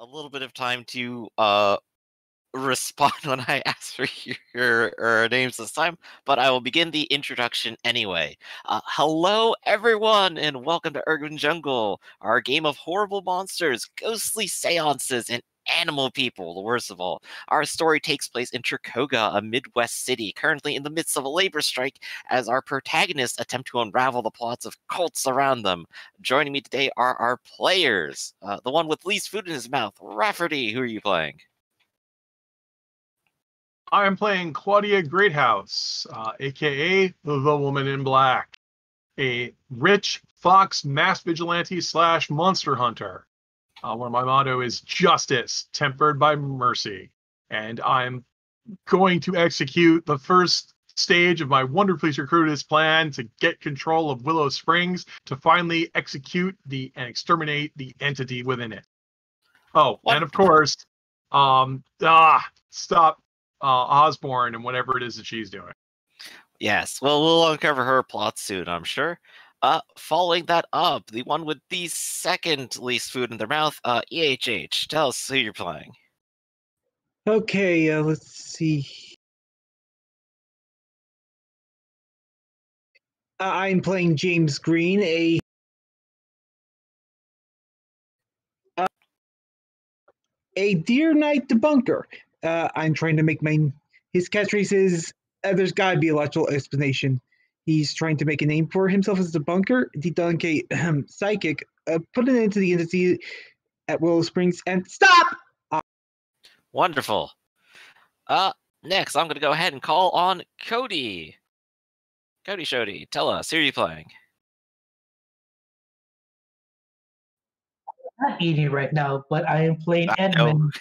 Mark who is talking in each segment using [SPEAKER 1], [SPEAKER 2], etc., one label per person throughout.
[SPEAKER 1] little bit of time to respond when I ask for your names this time, but I will begin the introduction anyway. Hello, everyone, and welcome to Urban Jungle, our game of horrible monsters, ghostly seances, and animal people, the worst of all. Our story takes place in Trikoga, a Midwest city, currently in the midst of a labor strike, as our protagonists attempt to unravel the plots of cults around them. Joining me today are our players. The one with least food in his mouth, Rafferty. Who are you playing?
[SPEAKER 2] I'm playing Claudia Greathouse, aka the Woman in Black, a rich fox mass vigilante / monster hunter. Where my motto is justice tempered by mercy, and I'm going to execute the first stage of my wonderfully circuitous plan to get control of Willow Springs to finally execute and exterminate the entity within it. Oh, and of course, stop Osborne and whatever it is that she's doing.
[SPEAKER 1] Yes, well, we'll uncover her plot soon, I'm sure. Following that up, the one with the second least food in their mouth, EHH. Tell us who you're playing.
[SPEAKER 3] Okay, let's see. I'm playing James Green, a Deer Knight debunker. I'm trying to make his catchphrase is, there's got to be a logical explanation. He's trying to make a name for himself as a debunker, debunk psychic, put it into the entity at Willow Springs, and stop!
[SPEAKER 1] Wonderful. Next, I'm going to go ahead and call on Cody. Cody Shody, tell us, who are you playing?
[SPEAKER 4] I'm not eating right now, but I am playing Edmund.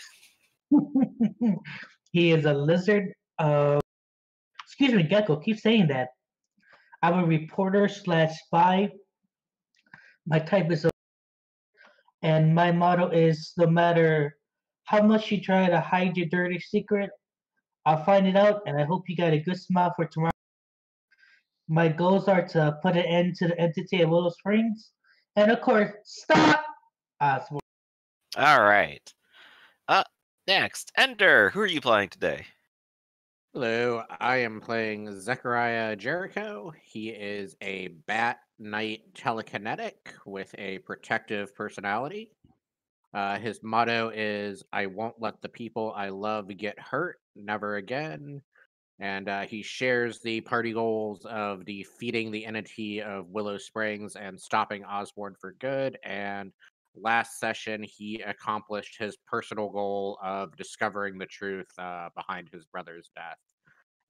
[SPEAKER 4] He is a lizard. Excuse me, Gecko. Keep saying that. I'm a reporter / spy. My type is and my motto is: no matter how much you try to hide your dirty secret, I'll find it out, and I hope you got a good smile for tomorrow. My goals are to put an end to the entity at Willow Springs, and of course, stop Osborne.
[SPEAKER 1] All right. Next, Ender. Who are you playing today?
[SPEAKER 5] Hello, I am playing Zechariah Jericho. He is a Bat Knight telekinetic with a protective personality. His motto is, I won't let the people I love get hurt, never again. And he shares the party goals of defeating the entity of Willow Springs and stopping Osborne for good. And last session, he accomplished his personal goal of discovering the truth behind his brother's death.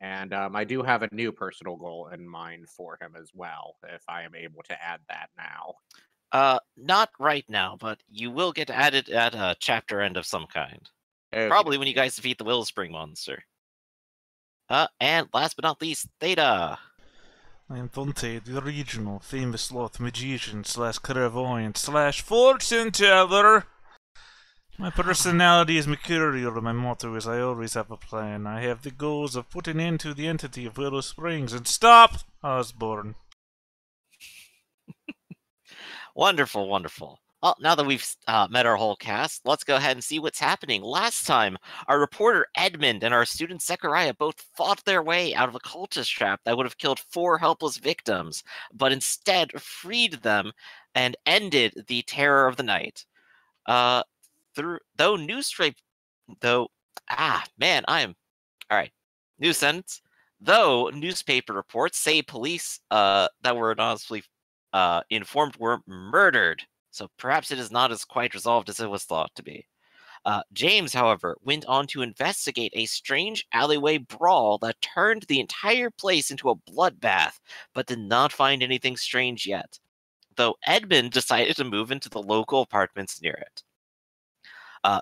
[SPEAKER 5] And I do have a new personal goal in mind for him as well, if I am able to add that now.
[SPEAKER 1] Not right now, but you will get added at a chapter end of some kind.
[SPEAKER 5] Okay.
[SPEAKER 1] Probably when you guys defeat the Willow Spring monster. And last but not least, Theta.
[SPEAKER 6] I am Dante, the original famous sloth magician / clairvoyant / fortune teller. My personality is mercurial, and my motto is I always have a plan. I have the goals of putting end to the entity of Willow Springs and stop Osborne.
[SPEAKER 1] Wonderful, wonderful. Well, now that we've met our whole cast, let's go ahead and see what's happening. Last time, our reporter Edmund and our student Zechariah both fought their way out of a cultist trap that would have killed 4 helpless victims, but instead freed them and ended the terror of the night. New sentence. Though newspaper reports say police that were anonymously informed were murdered, so perhaps it is not as quite resolved as it was thought to be. James, however, went on to investigate a strange alleyway brawl that turned the entire place into a bloodbath, but did not find anything strange yet, though Edmund decided to move into the local apartments near it.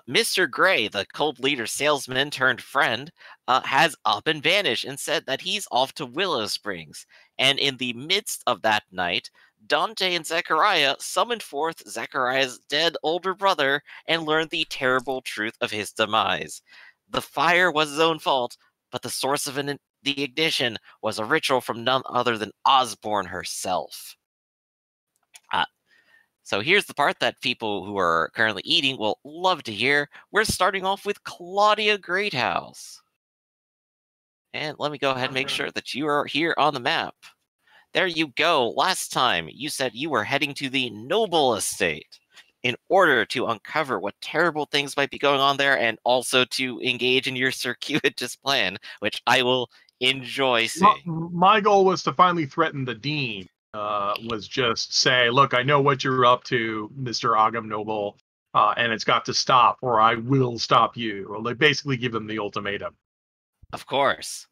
[SPEAKER 1] Mr. Gray, the cult leader salesman turned friend, has up and vanished and said that he's off to Willow Springs. And in the midst of that night, Dante and Zechariah summoned forth Zechariah's dead older brother and learned the terrible truth of his demise. The fire was his own fault, but the source of the ignition was a ritual from none other than Osborne herself. So here's the part that people who are currently eating will love to hear. We're starting off with Claudia Greathouse. And let me go ahead and make sure that you are here on the map. There you go. Last time you said you were heading to the Noble Estate in order to uncover what terrible things might be going on there and also to engage in your circuitous plan, which I will enjoy seeing.
[SPEAKER 2] My goal was to finally threaten the dean. Was just say, look, I know what you're up to, Mr. Agam Noble, and it's got to stop, or I will stop you. Or like basically give them the ultimatum.
[SPEAKER 1] Of course.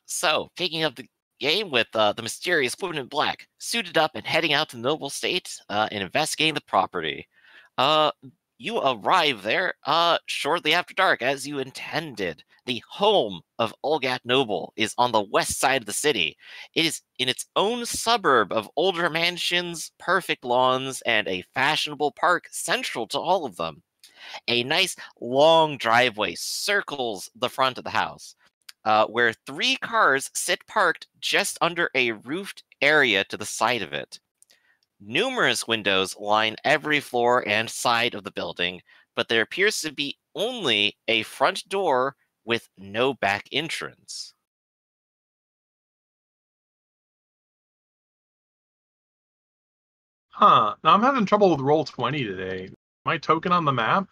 [SPEAKER 1] So, picking up the game with the mysterious woman in black, suited up and heading out to the Noble State and investigating the property. You arrive there shortly after dark, as you intended. The home of Olgat Noble is on the west side of the city. It is in its own suburb of older mansions, perfect lawns, and a fashionable park central to all of them. A nice long driveway circles the front of the house, where 3 cars sit parked just under a roofed area to the side of it. Numerous windows line every floor and side of the building, but there appears to be only a front door with no back entrance.
[SPEAKER 2] Huh. Now I'm having trouble with Roll20 today. My token on the map?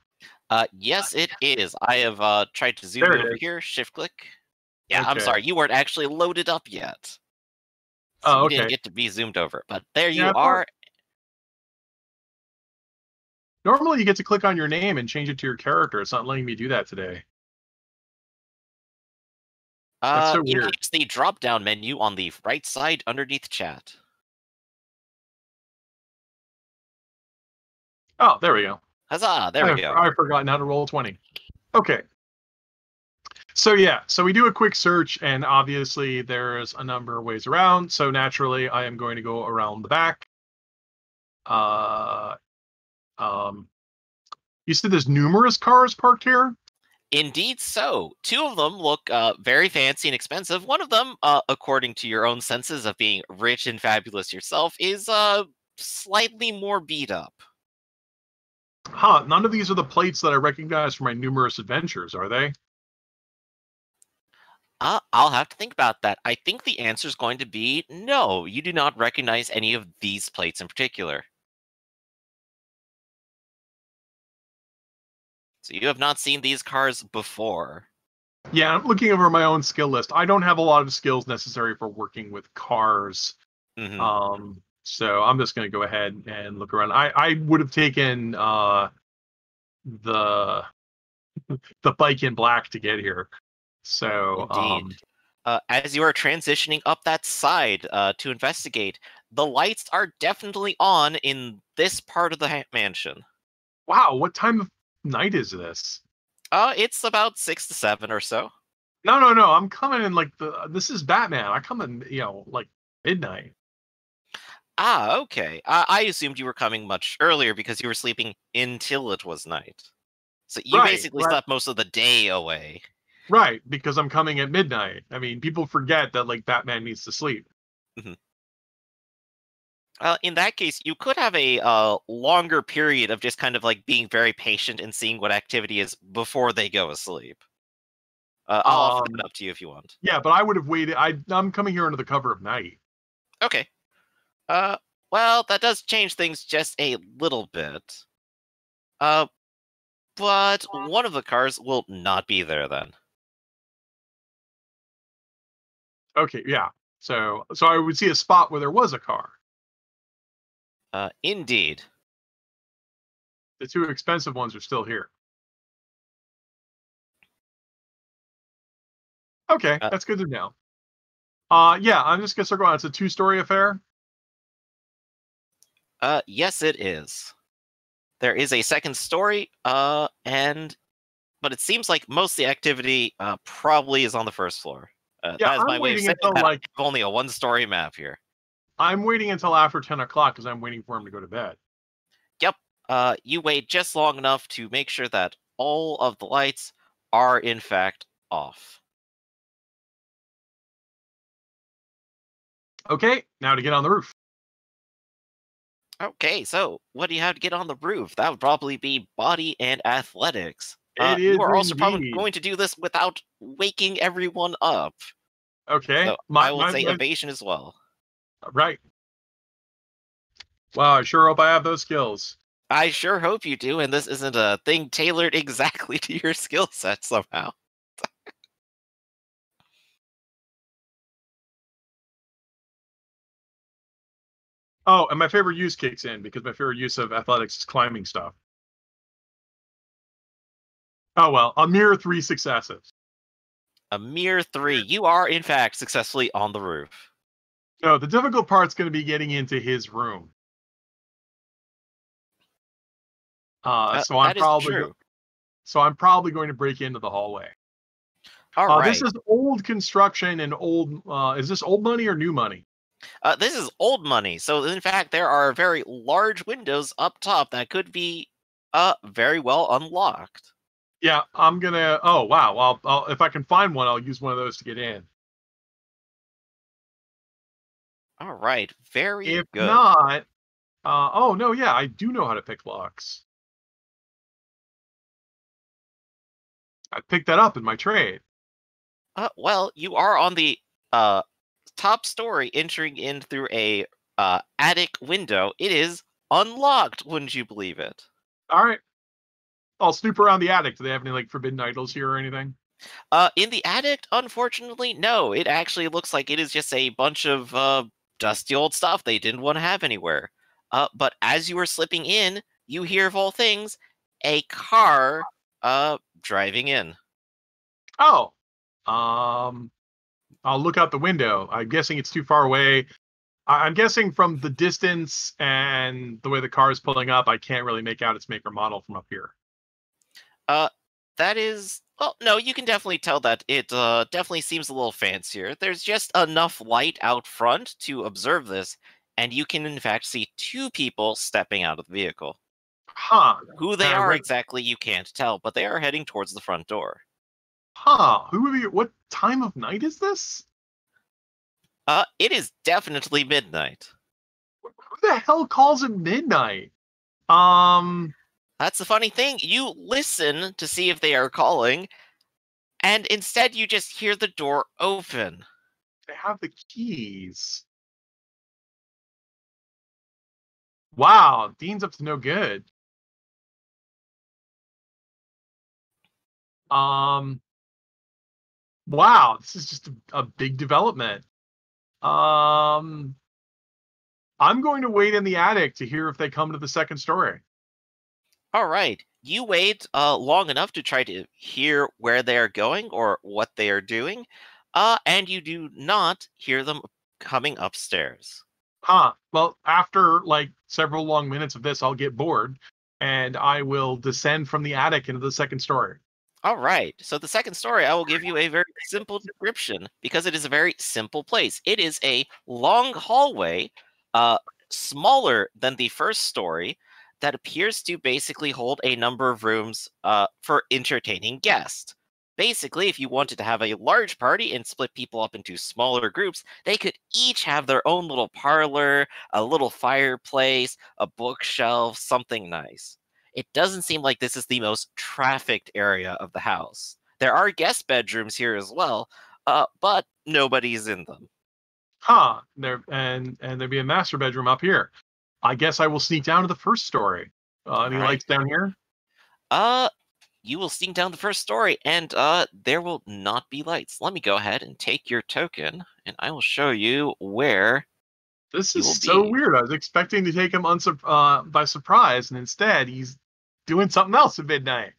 [SPEAKER 1] Yes, it is. I have tried to zoom
[SPEAKER 2] There
[SPEAKER 1] you
[SPEAKER 2] it
[SPEAKER 1] over
[SPEAKER 2] is.
[SPEAKER 1] here. Shift click. Yeah, I'm
[SPEAKER 2] Okay.
[SPEAKER 1] sorry. You weren't actually loaded up yet. So
[SPEAKER 2] Oh,
[SPEAKER 1] you didn't
[SPEAKER 2] okay.
[SPEAKER 1] get to be zoomed over. But there
[SPEAKER 2] Yeah,
[SPEAKER 1] you
[SPEAKER 2] I thought-
[SPEAKER 1] are.
[SPEAKER 2] Normally you get to click on your name and change it to your character. It's not letting me do that today. That's so
[SPEAKER 1] You
[SPEAKER 2] weird.
[SPEAKER 1] use the drop-down menu on the right side underneath chat.
[SPEAKER 2] Oh, there we go.
[SPEAKER 1] Huzzah! There we go.
[SPEAKER 2] I've forgotten how to Roll20. Okay. So yeah, so we do a quick search, and obviously there's a number of ways around. So naturally, I am going to go around the back. You said there's numerous cars parked here?
[SPEAKER 1] Indeed so. 2 of them look very fancy and expensive. One of them, according to your own senses of being rich and fabulous yourself, is slightly more beat up.
[SPEAKER 2] Huh, none of these are the plates that I recognize from my numerous adventures, are they?
[SPEAKER 1] I'll have to think about that. I think the answer is going to be no. You do not recognize any of these plates in particular. So you have not seen these cars before.
[SPEAKER 2] Yeah, I'm looking over my own skill list. I don't have a lot of skills necessary for working with cars.
[SPEAKER 1] Mhm.
[SPEAKER 2] So I'm just going to go ahead and look around. I would have taken the bike in black to get here. So
[SPEAKER 1] Indeed. As you are transitioning up that side to investigate, the lights are definitely on in this part of the mansion.
[SPEAKER 2] wow, what time of night is this?
[SPEAKER 1] It's about 6 to 7 or so.
[SPEAKER 2] No. I'm coming in like this is Batman. I come in, like midnight.
[SPEAKER 1] Okay. I assumed you were coming much earlier because you were sleeping until it was night. So you
[SPEAKER 2] Right,
[SPEAKER 1] basically
[SPEAKER 2] right.
[SPEAKER 1] slept most of the day away.
[SPEAKER 2] Right, because I'm coming at midnight. I mean, people forget that like Batman needs to sleep.
[SPEAKER 1] In that case, you could have a longer period of just kind of like being very patient and seeing what activity is before they go asleep. I'll offer that up to you if you want.
[SPEAKER 2] Yeah, but I would have waited. I'm coming here under the cover of night.
[SPEAKER 1] Okay. Well, that does change things just a little bit. But one of the cars will not be there then.
[SPEAKER 2] Okay, yeah. So I would see a spot where there was a car.
[SPEAKER 1] Indeed.
[SPEAKER 2] The 2 expensive ones are still here. Okay, that's good to know. Yeah, I'm just gonna start going. It's a 2-story affair.
[SPEAKER 1] Yes, it is. There is a second story, but it seems like most of the activity probably is on the first floor.
[SPEAKER 2] Yeah,
[SPEAKER 1] that is
[SPEAKER 2] I'm
[SPEAKER 1] my way of
[SPEAKER 2] waiting
[SPEAKER 1] saying
[SPEAKER 2] until
[SPEAKER 1] that
[SPEAKER 2] like
[SPEAKER 1] I have only a 1-story map here.
[SPEAKER 2] I'm waiting until after 10 o'clock because I'm waiting for him to go to bed.
[SPEAKER 1] Yep. You wait just long enough to make sure that all of the lights are in fact off.
[SPEAKER 2] Okay, now to get on the roof.
[SPEAKER 1] Okay, so what do you have to get on the roof? That would probably be body and athletics.
[SPEAKER 2] It
[SPEAKER 1] You
[SPEAKER 2] is
[SPEAKER 1] are also probably
[SPEAKER 2] indeed.
[SPEAKER 1] going to do this without waking everyone up.
[SPEAKER 2] Okay.
[SPEAKER 1] So I will say evasion as well.
[SPEAKER 2] Right. Wow, I sure hope I have those skills.
[SPEAKER 1] I sure hope you do, and this isn't a thing tailored exactly to your skill set somehow.
[SPEAKER 2] Oh, and my favorite use kicks in because my favorite use of athletics is climbing stuff. Oh well, a mere 3 successes.
[SPEAKER 1] A mere 3. You are, in fact, successfully on the roof.
[SPEAKER 2] No, the difficult part's going to be getting into his room. So I'm
[SPEAKER 1] that is
[SPEAKER 2] probably
[SPEAKER 1] true.
[SPEAKER 2] I'm probably going to break into the hallway.
[SPEAKER 1] All right.
[SPEAKER 2] This is old construction and old. Is this old money or new money?
[SPEAKER 1] This is old money. So, in fact, there are very large windows up top that could be very well unlocked.
[SPEAKER 2] Yeah, I'm gonna. Oh wow. I'll if I can find one, I'll use one of those to get in.
[SPEAKER 1] All right. Very
[SPEAKER 2] If
[SPEAKER 1] good.
[SPEAKER 2] not, oh no, yeah, I do know how to pick locks. I picked that up in my trade.
[SPEAKER 1] Well, you are on the top story entering in through a attic window. It is unlocked, wouldn't you believe it?
[SPEAKER 2] All right. I'll snoop around the attic. Do they have any like forbidden idols here or anything?
[SPEAKER 1] In the attic, unfortunately, no. It actually looks like it is just a bunch of dusty old stuff they didn't want to have anywhere. But as you were slipping in, you hear of all things a car driving in.
[SPEAKER 2] Oh, I'll look out the window. I'm guessing it's too far away. I'm guessing from the distance and the way the car is pulling up, I can't really make out its make or model from up here.
[SPEAKER 1] That is, well, no, you can definitely tell that it definitely seems a little fancier. There's just enough light out front to observe this, and you can in fact see 2 people stepping out of the vehicle.
[SPEAKER 2] Huh.
[SPEAKER 1] Who they are exactly, you can't tell, but they are heading towards the front door.
[SPEAKER 2] Huh. Who would be? What time of night is this?
[SPEAKER 1] It is definitely midnight.
[SPEAKER 2] Who the hell calls it midnight?
[SPEAKER 1] That's the funny thing. You listen to see if they are calling, and instead you just hear the door open.
[SPEAKER 2] They have the keys. Wow, Dean's up to no good. Wow, this is just a big development. I'm going to wait in the attic to hear if they come to the second story.
[SPEAKER 1] All right. You wait long enough to try to hear where they are going or what they are doing, and you do not hear them coming upstairs.
[SPEAKER 2] Huh. Well, after like several long minutes of this, I'll get bored and I will descend from the attic into the second story.
[SPEAKER 1] All right. So the second story, I will give you a very simple description because it is a very simple place. It is a long hallway, smaller than the first story, that appears to basically hold a number of rooms for entertaining guests. Basically, if you wanted to have a large party and split people up into smaller groups, they could each have their own little parlor, a little fireplace, a bookshelf, something nice. It doesn't seem like this is the most trafficked area of the house. There are guest bedrooms here as well, but nobody's in them.
[SPEAKER 2] Huh. There'd be a master bedroom up here. I guess I will sneak down to the first story. Any lights down here?
[SPEAKER 1] You will sneak down the first story, and there will not be lights. Let me go ahead and take your token, and I will show you where.
[SPEAKER 2] This is so weird. I was expecting to take him by surprise, and instead he's doing something else at midnight.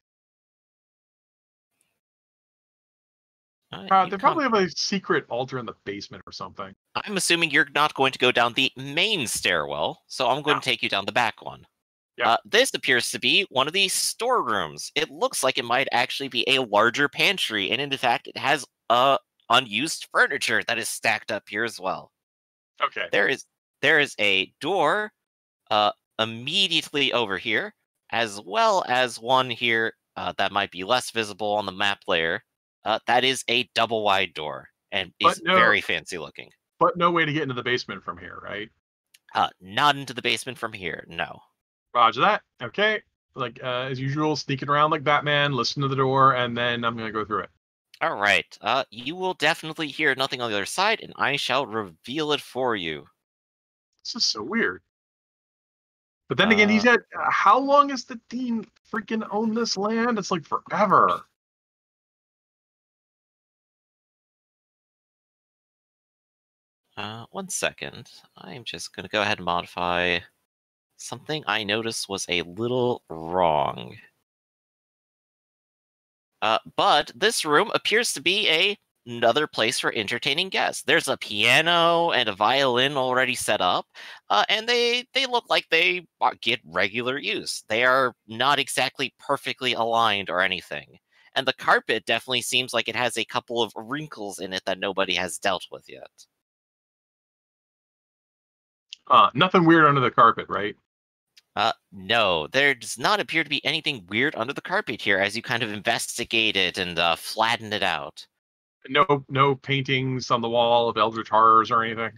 [SPEAKER 2] They probably have a secret altar in the basement or something.
[SPEAKER 1] I'm assuming you're not going to go down the main stairwell, so I'm going to take you down the back one.
[SPEAKER 2] Yeah.
[SPEAKER 1] This appears to be one of these storerooms. It looks like it might actually be a larger pantry, and in fact, it has unused furniture that is stacked up here as well.
[SPEAKER 2] Okay.
[SPEAKER 1] There is a door immediately over here, as well as one here that might be less visible on the map layer. That is a double wide door and is very fancy looking.
[SPEAKER 2] But no way to get into the basement from here, right?
[SPEAKER 1] Not into the basement from here, no.
[SPEAKER 2] Roger that. Okay. Like as usual, sneaking around like Batman, listen to the door, and then I'm gonna go through it.
[SPEAKER 1] All right. You will definitely hear nothing on the other side, and I shall reveal it for you.
[SPEAKER 2] This is so weird. But then again, he
[SPEAKER 1] Uh,
[SPEAKER 2] said, how long has the dean freaking owned this land? It's like forever.
[SPEAKER 1] One second. I'm just gonna go ahead and modify something I noticed was a little wrong. But this room appears to be another place for entertaining guests. There's a piano and a violin already set up, and they look like they get regular use. They are not exactly perfectly aligned or anything. And the carpet definitely seems like it has a couple of wrinkles in it that nobody has dealt with yet.
[SPEAKER 2] Nothing weird under the carpet, right?
[SPEAKER 1] No, there does not appear to be anything weird under the carpet here as you kind of investigate it and flatten it out.
[SPEAKER 2] No paintings on the wall of eldritch horrors or anything.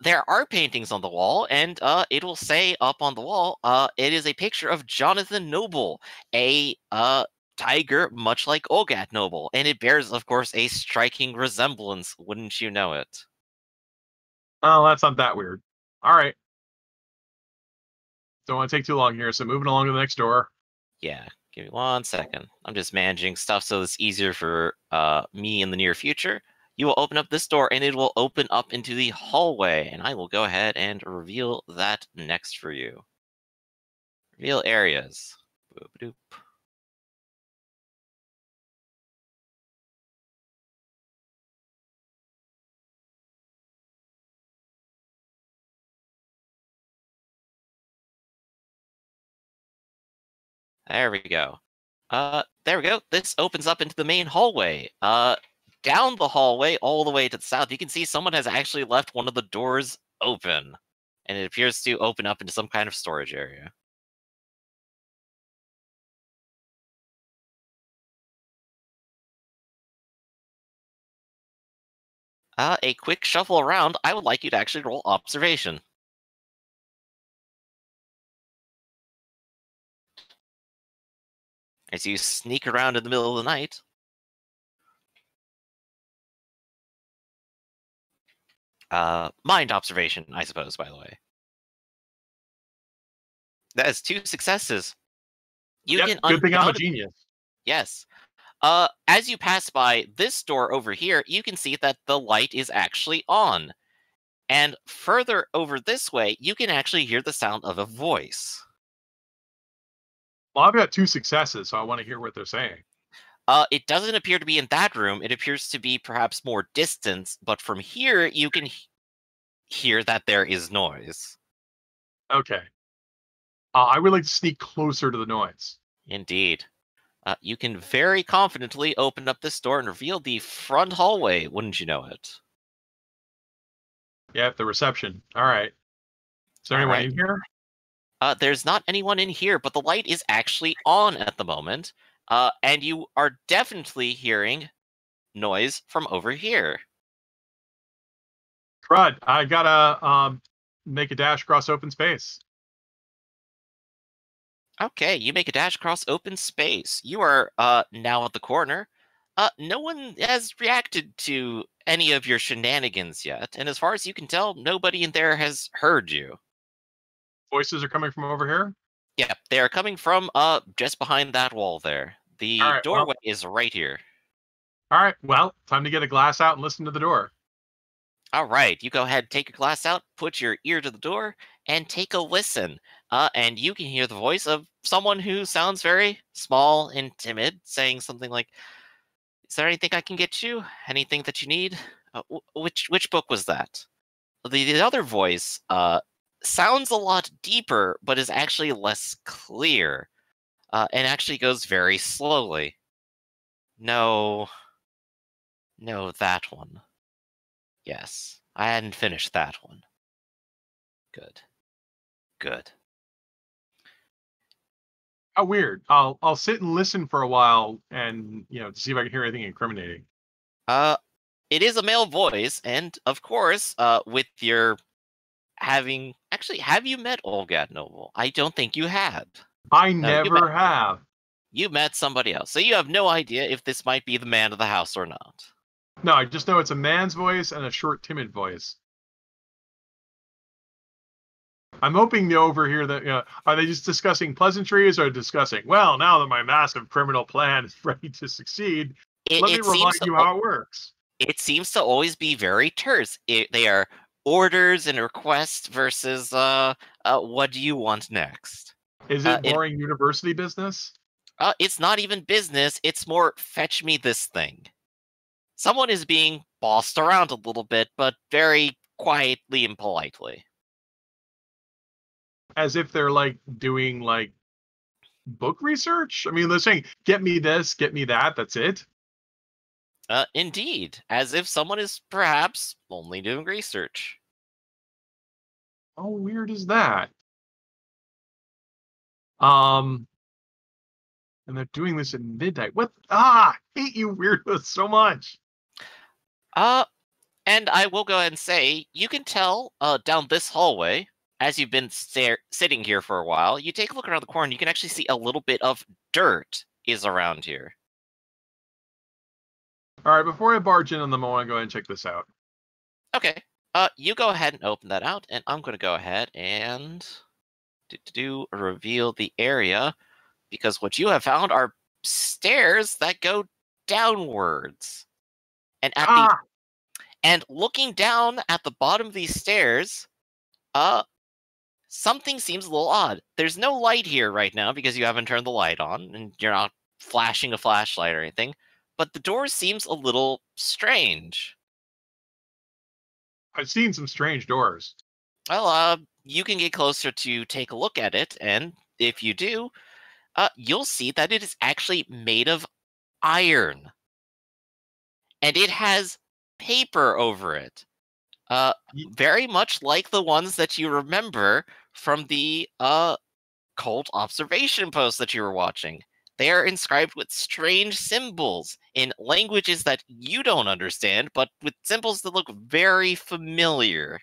[SPEAKER 1] There are paintings on the wall, and it will say up on the wall, it is a picture of Jonathan Noble, a tiger much like Olgat Noble, and it bears, of course, a striking resemblance, wouldn't you know it?
[SPEAKER 2] Oh, that's not that weird. All right. Don't want to take too long here, so moving along to the next door.
[SPEAKER 1] Yeah, give me 1 second. I'm just managing stuff so it's easier for me in the near future. You will open up this door and it will open up into the hallway, and I will go ahead and reveal that next for you. Reveal areas. Boop-a-doop. There we go. There we go. This opens up into the main hallway. Down the hallway, all the way to the south, you can see someone has actually left one of the doors open, and it appears to open up into some kind of storage area. A quick shuffle around. I would like you to actually roll observation. As you sneak around in the middle of the night. Mind observation, I suppose, by the way. That is 2 successes. You
[SPEAKER 2] Yep,
[SPEAKER 1] can
[SPEAKER 2] good thing I'm a
[SPEAKER 1] undoubtedly-
[SPEAKER 2] genius.
[SPEAKER 1] Yes. As you pass by this door over here, you can see that the light is actually on. And further over this way, you can actually hear the sound of a voice.
[SPEAKER 2] Well, I've got 2 successes, so I want to hear what they're saying.
[SPEAKER 1] It doesn't appear to be in that room. It appears to be perhaps more distant, but from here, you can hear that there is noise.
[SPEAKER 2] Okay. I would like to sneak closer to the noise.
[SPEAKER 1] Indeed. You can very confidently open up this door and reveal the front hallway, wouldn't you know it?
[SPEAKER 2] Yeah, the reception. All right. Is there
[SPEAKER 1] All
[SPEAKER 2] anyone
[SPEAKER 1] right.
[SPEAKER 2] in here?
[SPEAKER 1] There's not anyone in here, but the light is actually on at the moment. And you are definitely hearing noise from over here.
[SPEAKER 2] Crud, I gotta make a dash across open space.
[SPEAKER 1] Okay, you make a dash across open space. You are now at the corner. No one has reacted to any of your shenanigans yet, and as far as you can tell, nobody in there has heard you.
[SPEAKER 2] Voices are coming from over here.
[SPEAKER 1] Yeah, they are coming from just behind that wall there. The
[SPEAKER 2] All right, well-
[SPEAKER 1] doorway is right here.
[SPEAKER 2] All right, well, time to get a glass out and listen to the door.
[SPEAKER 1] All right, you go ahead, take your glass out, put your ear to the door, and take a listen. And you can hear the voice of someone who sounds very small and timid, saying something like, "Is there anything I can get you? Anything that you need? Which book was that?" The other voice sounds a lot deeper, but is actually less clear, and actually goes very slowly. No, that one. Yes, I hadn't finished that one. Good.
[SPEAKER 2] How weird. I'll sit and listen for a while and to see if I can hear anything incriminating.
[SPEAKER 1] It is a male voice, and of course, with your having Actually, have you met Olgad Noble? I don't think you had.
[SPEAKER 2] I
[SPEAKER 1] No,
[SPEAKER 2] never have.
[SPEAKER 1] You met somebody else, so you have no idea if this might be the man of the house or not.
[SPEAKER 2] No, I just know it's a man's voice and a short, timid voice. I'm hoping to overhear that. Are they just discussing pleasantries or discussing, well, now that my massive criminal plan is ready to succeed, let me remind you how it works.
[SPEAKER 1] It seems to always be very terse. They are orders and requests versus what do you want next?
[SPEAKER 2] Is it boring university business?
[SPEAKER 1] It's not even business. It's more fetch me this thing. Someone is being bossed around a little bit, but very quietly and politely.
[SPEAKER 2] As if they're like doing like book research? I mean, they're saying, get me this, get me that, that's it?
[SPEAKER 1] Indeed, as if someone is perhaps only doing research.
[SPEAKER 2] How weird is that? And they're doing this at midnight. What? I hate you weirdos so much.
[SPEAKER 1] And I will go ahead and say, you can tell down this hallway, as you've been sitting here for a while, you take a look around the corner, you can actually see a little bit of dirt is around here.
[SPEAKER 2] All right, before I barge in on them, I want to go ahead and check this out.
[SPEAKER 1] Okay. You go ahead and open that out, and I'm going to go ahead and reveal the area, because what you have found are stairs that go downwards. And and looking down at the bottom of these stairs, something seems a little odd. There's no light here right now because you haven't turned the light on, and you're not flashing a flashlight or anything. But the door seems a little strange.
[SPEAKER 2] I've seen some strange doors.
[SPEAKER 1] Well, you can get closer to take a look at it, and if you do, you'll see that it is actually made of iron. And it has paper over it. Very much like the ones that you remember from the cult observation post that you were watching. They are inscribed with strange symbols in languages that you don't understand, but with symbols that look very familiar.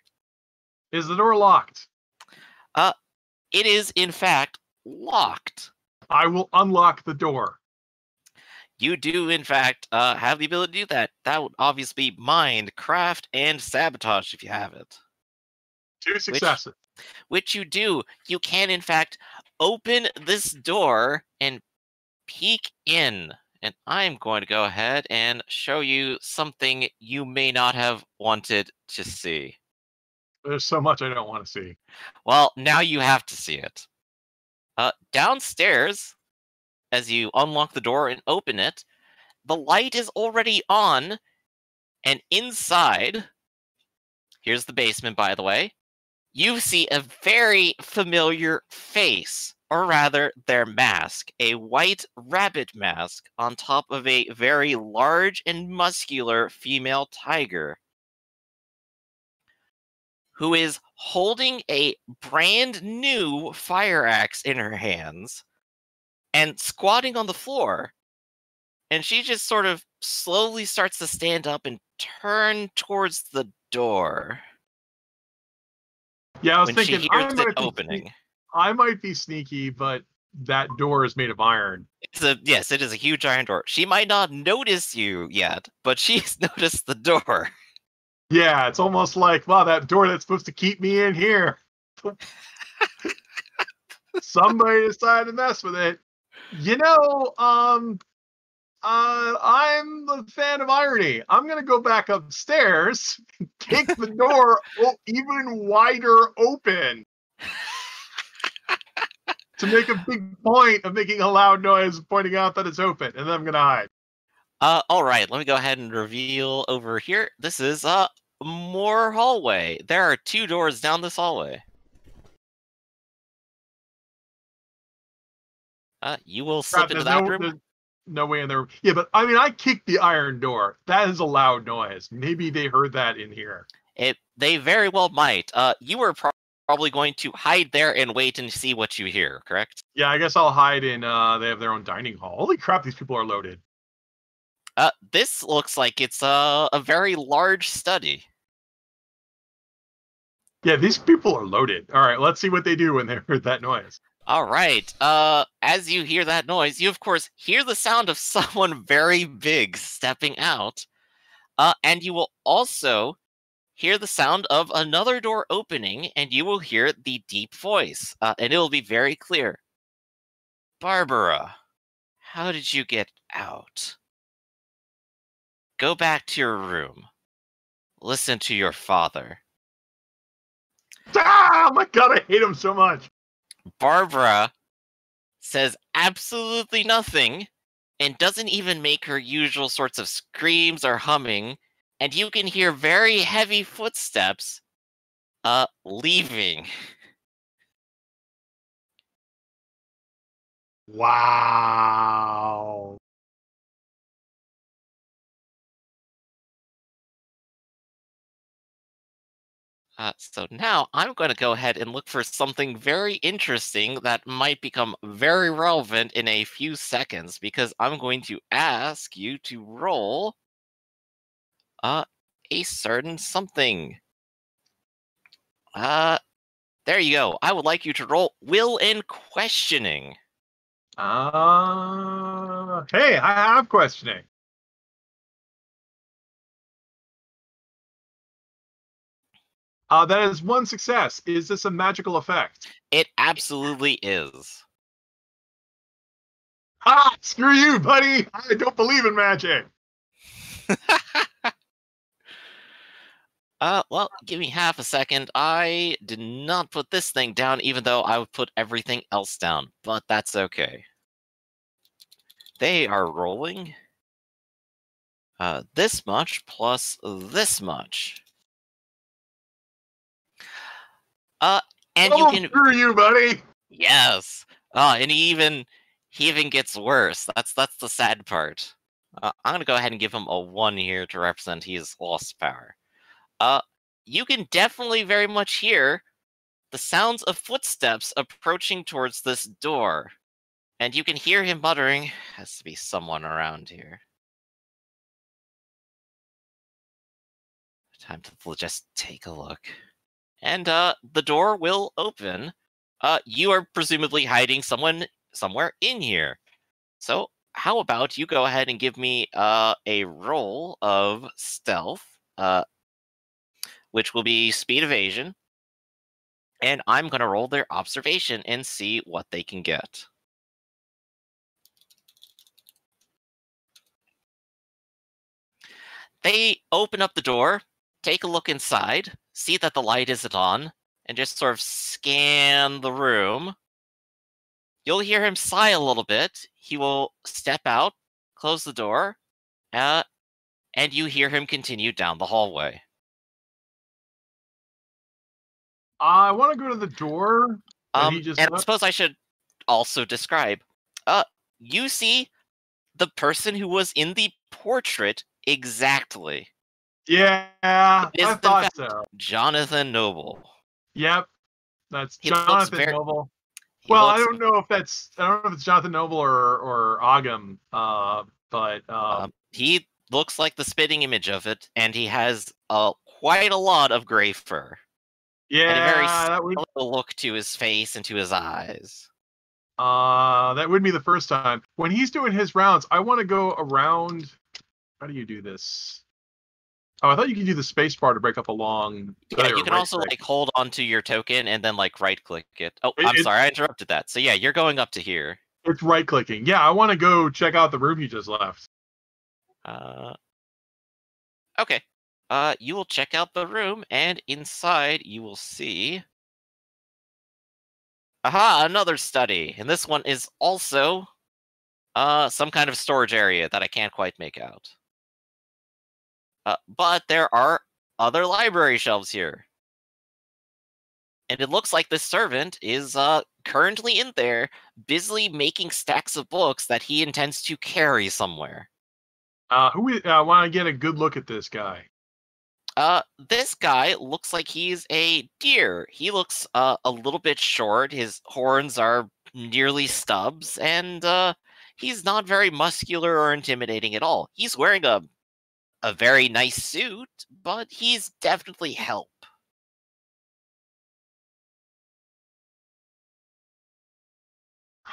[SPEAKER 2] Is the door locked?
[SPEAKER 1] It is, in fact, locked.
[SPEAKER 2] I will unlock the door.
[SPEAKER 1] You do, in fact, have the ability to do that. That would obviously be mind, craft, and sabotage if you have it.
[SPEAKER 2] 2 successes.
[SPEAKER 1] Which you do. You can, in fact, open this door and peek in. And I'm going to go ahead and show you something you may not have wanted to see.
[SPEAKER 2] There's so much I don't want to see.
[SPEAKER 1] Well, now you have to see it. Downstairs, as you unlock the door and open it, the light is already on, and inside, here's the basement, by the way, you see a very familiar face, or rather, their mask, a white rabbit mask on top of a very large and muscular female tiger, who is holding a brand new fire axe in her hands and squatting on the floor. And she just sort of slowly starts to stand up and turn towards the door.
[SPEAKER 2] Yeah, I was
[SPEAKER 1] when
[SPEAKER 2] thinking
[SPEAKER 1] she hears it opening.
[SPEAKER 2] I might be sneaky, but that door is made of iron.
[SPEAKER 1] Yes, it is a huge iron door. She might not notice you yet, but she's noticed the door.
[SPEAKER 2] Yeah, it's almost like, wow, that door that's supposed to keep me in here. Somebody decided to mess with it. You know, I'm a fan of irony. I'm going to go back upstairs and kick the door even wider open to make a big point of making a loud noise, pointing out that it's open, and then I'm going to hide.
[SPEAKER 1] All right, let me go ahead and reveal over here. This is more hallway. There are 2 doors down this hallway. You will slip into that room.
[SPEAKER 2] No way in there. Yeah, but I mean, I kicked the iron door. That is a loud noise. Maybe they heard that in here.
[SPEAKER 1] They very well might. You were probably going to hide there and wait and see what you hear, correct?
[SPEAKER 2] Yeah, I guess I'll hide in, they have their own dining hall. Holy crap, these people are loaded.
[SPEAKER 1] This looks like it's a very large study.
[SPEAKER 2] Yeah, these people are loaded. All right, let's see what they do when they heard that noise.
[SPEAKER 1] All right. As you hear that noise, you of course hear the sound of someone very big stepping out. And you will also hear the sound of another door opening, and you will hear the deep voice. And it will be very clear. Barbara, how did you get out? Go back to your room. Listen to your father.
[SPEAKER 2] Ah, my God, I hate him so much.
[SPEAKER 1] Barbara says absolutely nothing and doesn't even make her usual sorts of screams or humming, and you can hear very heavy footsteps leaving.
[SPEAKER 2] Wow.
[SPEAKER 1] So now I'm going to go ahead and look for something very interesting that might become very relevant in a few seconds, because I'm going to ask you to roll a certain something. There you go. I would like you to roll will and questioning.
[SPEAKER 2] Hey, I have questioning. That is one success. Is this a magical effect?
[SPEAKER 1] It absolutely is.
[SPEAKER 2] Ah, screw you, buddy. I don't believe in magic.
[SPEAKER 1] Well, give me half a second. I did not put this thing down, even though I would put everything else down, but that's okay. They are rolling this much plus this much. And you can
[SPEAKER 2] screw you, buddy.
[SPEAKER 1] Yes. And he even gets worse. That's the sad part. I'm gonna go ahead and give him a 1 here to represent he's lost power. You can definitely very much hear the sounds of footsteps approaching towards this door. And you can hear him muttering, has to be someone around here. Time to just take a look. And the door will open. You are presumably hiding somewhere in here. So how about you go ahead and give me a roll of stealth, which will be speed evasion. And I'm going to roll their observation and see what they can get. They open up the door, take a look inside, see that the light isn't on, and just sort of scan the room. You'll hear him sigh a little bit. He will step out, close the door, and you hear him continue down the hallway.
[SPEAKER 2] I want to go to the door.
[SPEAKER 1] And I suppose I should also describe. You see the person who was in the portrait exactly.
[SPEAKER 2] Yeah,
[SPEAKER 1] It is,
[SPEAKER 2] I
[SPEAKER 1] in
[SPEAKER 2] thought
[SPEAKER 1] fact,
[SPEAKER 2] so.
[SPEAKER 1] Jonathan Noble.
[SPEAKER 2] Yep, that's
[SPEAKER 1] He looks
[SPEAKER 2] Jonathan Noble. Well, I don't know if it's Jonathan Noble or Agam, but
[SPEAKER 1] he looks like the spitting image of it, and he has quite a lot of gray fur.
[SPEAKER 2] Yeah,
[SPEAKER 1] and a very
[SPEAKER 2] that would
[SPEAKER 1] look to his face and to his eyes.
[SPEAKER 2] That would be the first time. When he's doing his rounds, I want to go around. How do you do this? Oh, I thought you could do the space bar to break up a long.
[SPEAKER 1] Yeah, you can also like hold onto your token and then like right click it. Oh, I'm sorry, I interrupted that. So yeah, you're going up to here.
[SPEAKER 2] It's right clicking. Yeah, I want to go check out the room you just left.
[SPEAKER 1] Okay. You will check out the room, and inside you will see. Aha, another study, and this one is also some kind of storage area that I can't quite make out. But there are other library shelves here. And it looks like this servant is currently in there, busily making stacks of books that he intends to carry somewhere.
[SPEAKER 2] I want to get a good look at this guy.
[SPEAKER 1] This guy looks like he's a deer. He looks a little bit short. His horns are nearly stubs, and he's not very muscular or intimidating at all. He's wearing a very nice suit, but he's definitely help.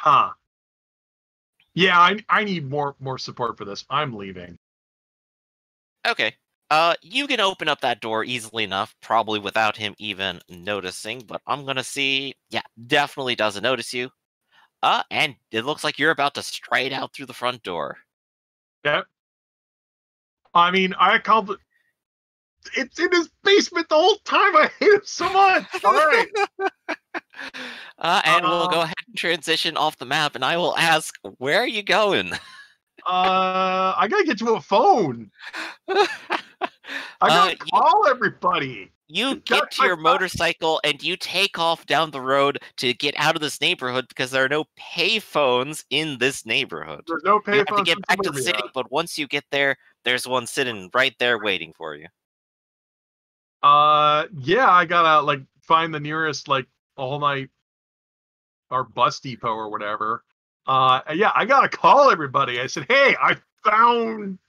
[SPEAKER 2] Huh. Yeah, I need more support for this. I'm leaving.
[SPEAKER 1] Okay. You can open up that door easily enough, probably without him even noticing, but I'm gonna see. Yeah, definitely doesn't notice you. And it looks like you're about to straight out through the front door.
[SPEAKER 2] Yep. I mean, I accomplished. It's in his basement the whole time. I hate him so much. All right.
[SPEAKER 1] And we'll go ahead and transition off the map, and I will ask, where are you going?
[SPEAKER 2] I gotta get to a phone. I gotta call everybody.
[SPEAKER 1] You get to your motorcycle and you take off down the road to get out of this neighborhood because there are no pay phones in this neighborhood.
[SPEAKER 2] There's no pay
[SPEAKER 1] You have to
[SPEAKER 2] phones
[SPEAKER 1] get
[SPEAKER 2] in
[SPEAKER 1] back to the
[SPEAKER 2] Suburbia.
[SPEAKER 1] city, but once you get there, there's one sitting right there waiting for you.
[SPEAKER 2] Yeah, I gotta like find the nearest like all night or bus depot or whatever. Yeah, I gotta call everybody. I said, hey, I found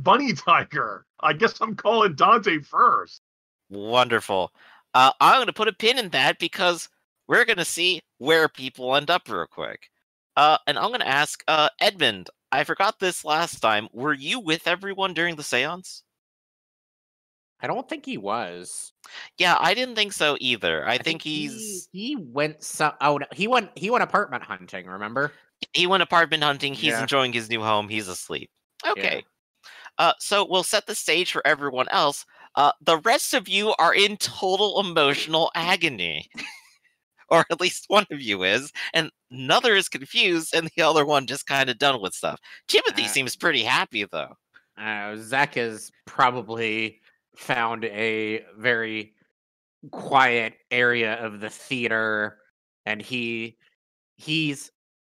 [SPEAKER 2] Bunny Tiger. I guess I'm calling Dante first.
[SPEAKER 1] Wonderful. I'm going to put a pin in that because we're going to see where people end up real quick. And I'm going to ask Edmund, I forgot this last time. Were you with everyone during the seance?
[SPEAKER 5] I don't think he was.
[SPEAKER 1] Yeah, I didn't think so either. I think
[SPEAKER 5] he went he went apartment hunting, remember?
[SPEAKER 1] He went apartment hunting. He's
[SPEAKER 5] Yeah.
[SPEAKER 1] enjoying his new home. He's asleep. Okay.
[SPEAKER 5] Yeah.
[SPEAKER 1] So we'll set the stage for everyone else. The rest of you are in total emotional agony. Or at least one of you is, and another is confused, and the other one just kind of done with stuff. Timothy seems pretty happy, though.
[SPEAKER 5] Zach has probably found a very quiet area of the theater, and he's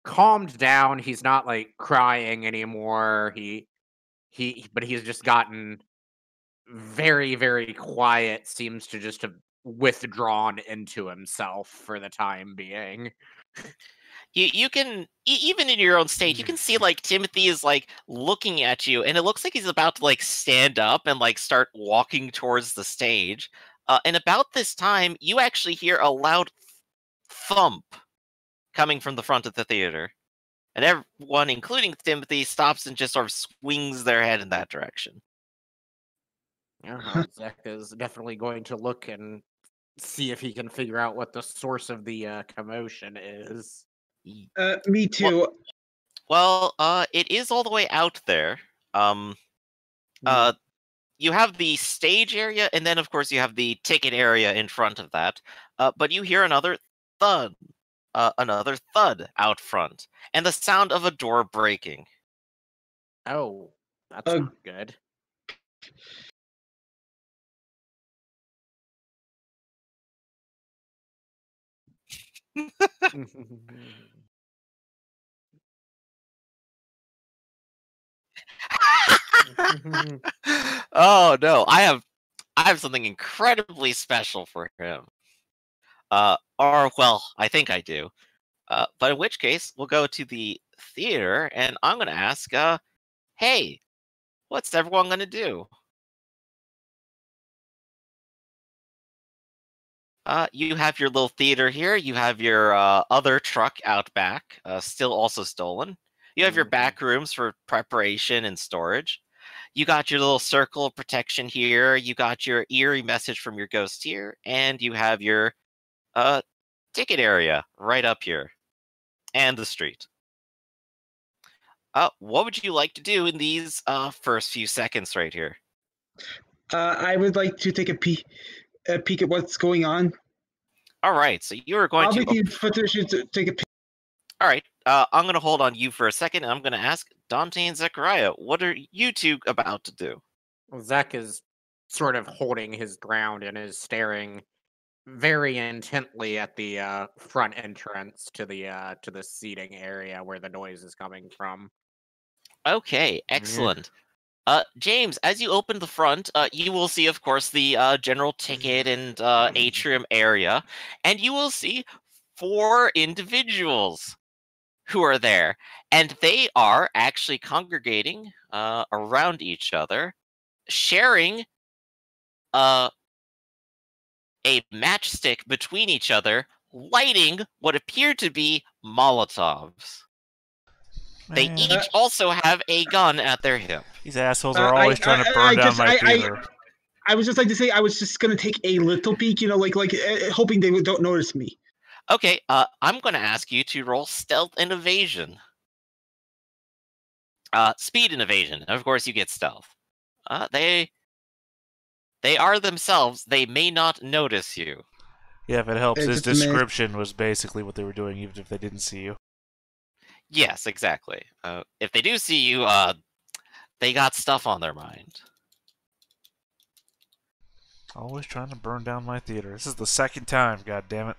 [SPEAKER 5] calmed down. He's not like crying anymore. But he's just gotten very, very quiet. Seems to just have withdrawn into himself for the time being.
[SPEAKER 1] You can even in your own state, you can see like Timothy is like looking at you, and it looks like he's about to like stand up and like start walking towards the stage. And about this time, you actually hear a loud thump coming from the front of the theater, and everyone, including Timothy, stops and just sort of swings their head in that direction.
[SPEAKER 5] Zach is definitely going to look and see if he can figure out what the source of the commotion is.
[SPEAKER 3] Me too.
[SPEAKER 1] Well, it is all the way out there. You have the stage area, and then, of course, you have the ticket area in front of that. But you hear another thud out front, and the sound of a door breaking.
[SPEAKER 5] Oh, that's not good.
[SPEAKER 1] Oh no, I have something incredibly special for him. Or well, I think I do. But in which case, we'll go to the theater, and I'm going to ask, hey, what's everyone going to do? You have your little theater here. You have your other truck out back, still also stolen. You have your back rooms for preparation and storage. You got your little circle of protection here. You got your eerie message from your ghost here, and you have your ticket area right up here, and the street. What would you like to do in these first few seconds right here?
[SPEAKER 3] I would like to take a peek at what's going on.
[SPEAKER 1] All right, so you are going
[SPEAKER 3] I'll
[SPEAKER 1] to.
[SPEAKER 3] make the physician to take a peek.
[SPEAKER 1] All right, I'm going to hold on you for a second, and I'm going to ask Dante and Zechariah, what are you two about to do?
[SPEAKER 5] Well, Zach is sort of holding his ground and is staring very intently at the front entrance to the seating area where the noise is coming from.
[SPEAKER 1] Okay, excellent. James, as you open the front, you will see, of course, the general ticket and atrium area, and you will see 4 individuals who are there, and they are actually congregating around each other, sharing a matchstick between each other, lighting what appear to be Molotovs. They
[SPEAKER 6] Man,
[SPEAKER 1] each also have a gun at their hip.
[SPEAKER 6] these assholes are always trying to burn down my theater.
[SPEAKER 3] I was just like to say I was just gonna take a little peek, hoping they don't notice me.
[SPEAKER 1] Okay, I'm gonna ask you to roll stealth and evasion. Speed and evasion. Of course, you get stealth. They are themselves. They may not notice you.
[SPEAKER 6] Yeah, if it helps, his
[SPEAKER 3] Just a minute.
[SPEAKER 6] description was basically what they were doing, even if they didn't see you.
[SPEAKER 1] Yes, exactly. If they do see you, they got stuff on their mind.
[SPEAKER 6] Always trying to burn down my theater. This is the second time, god damn it.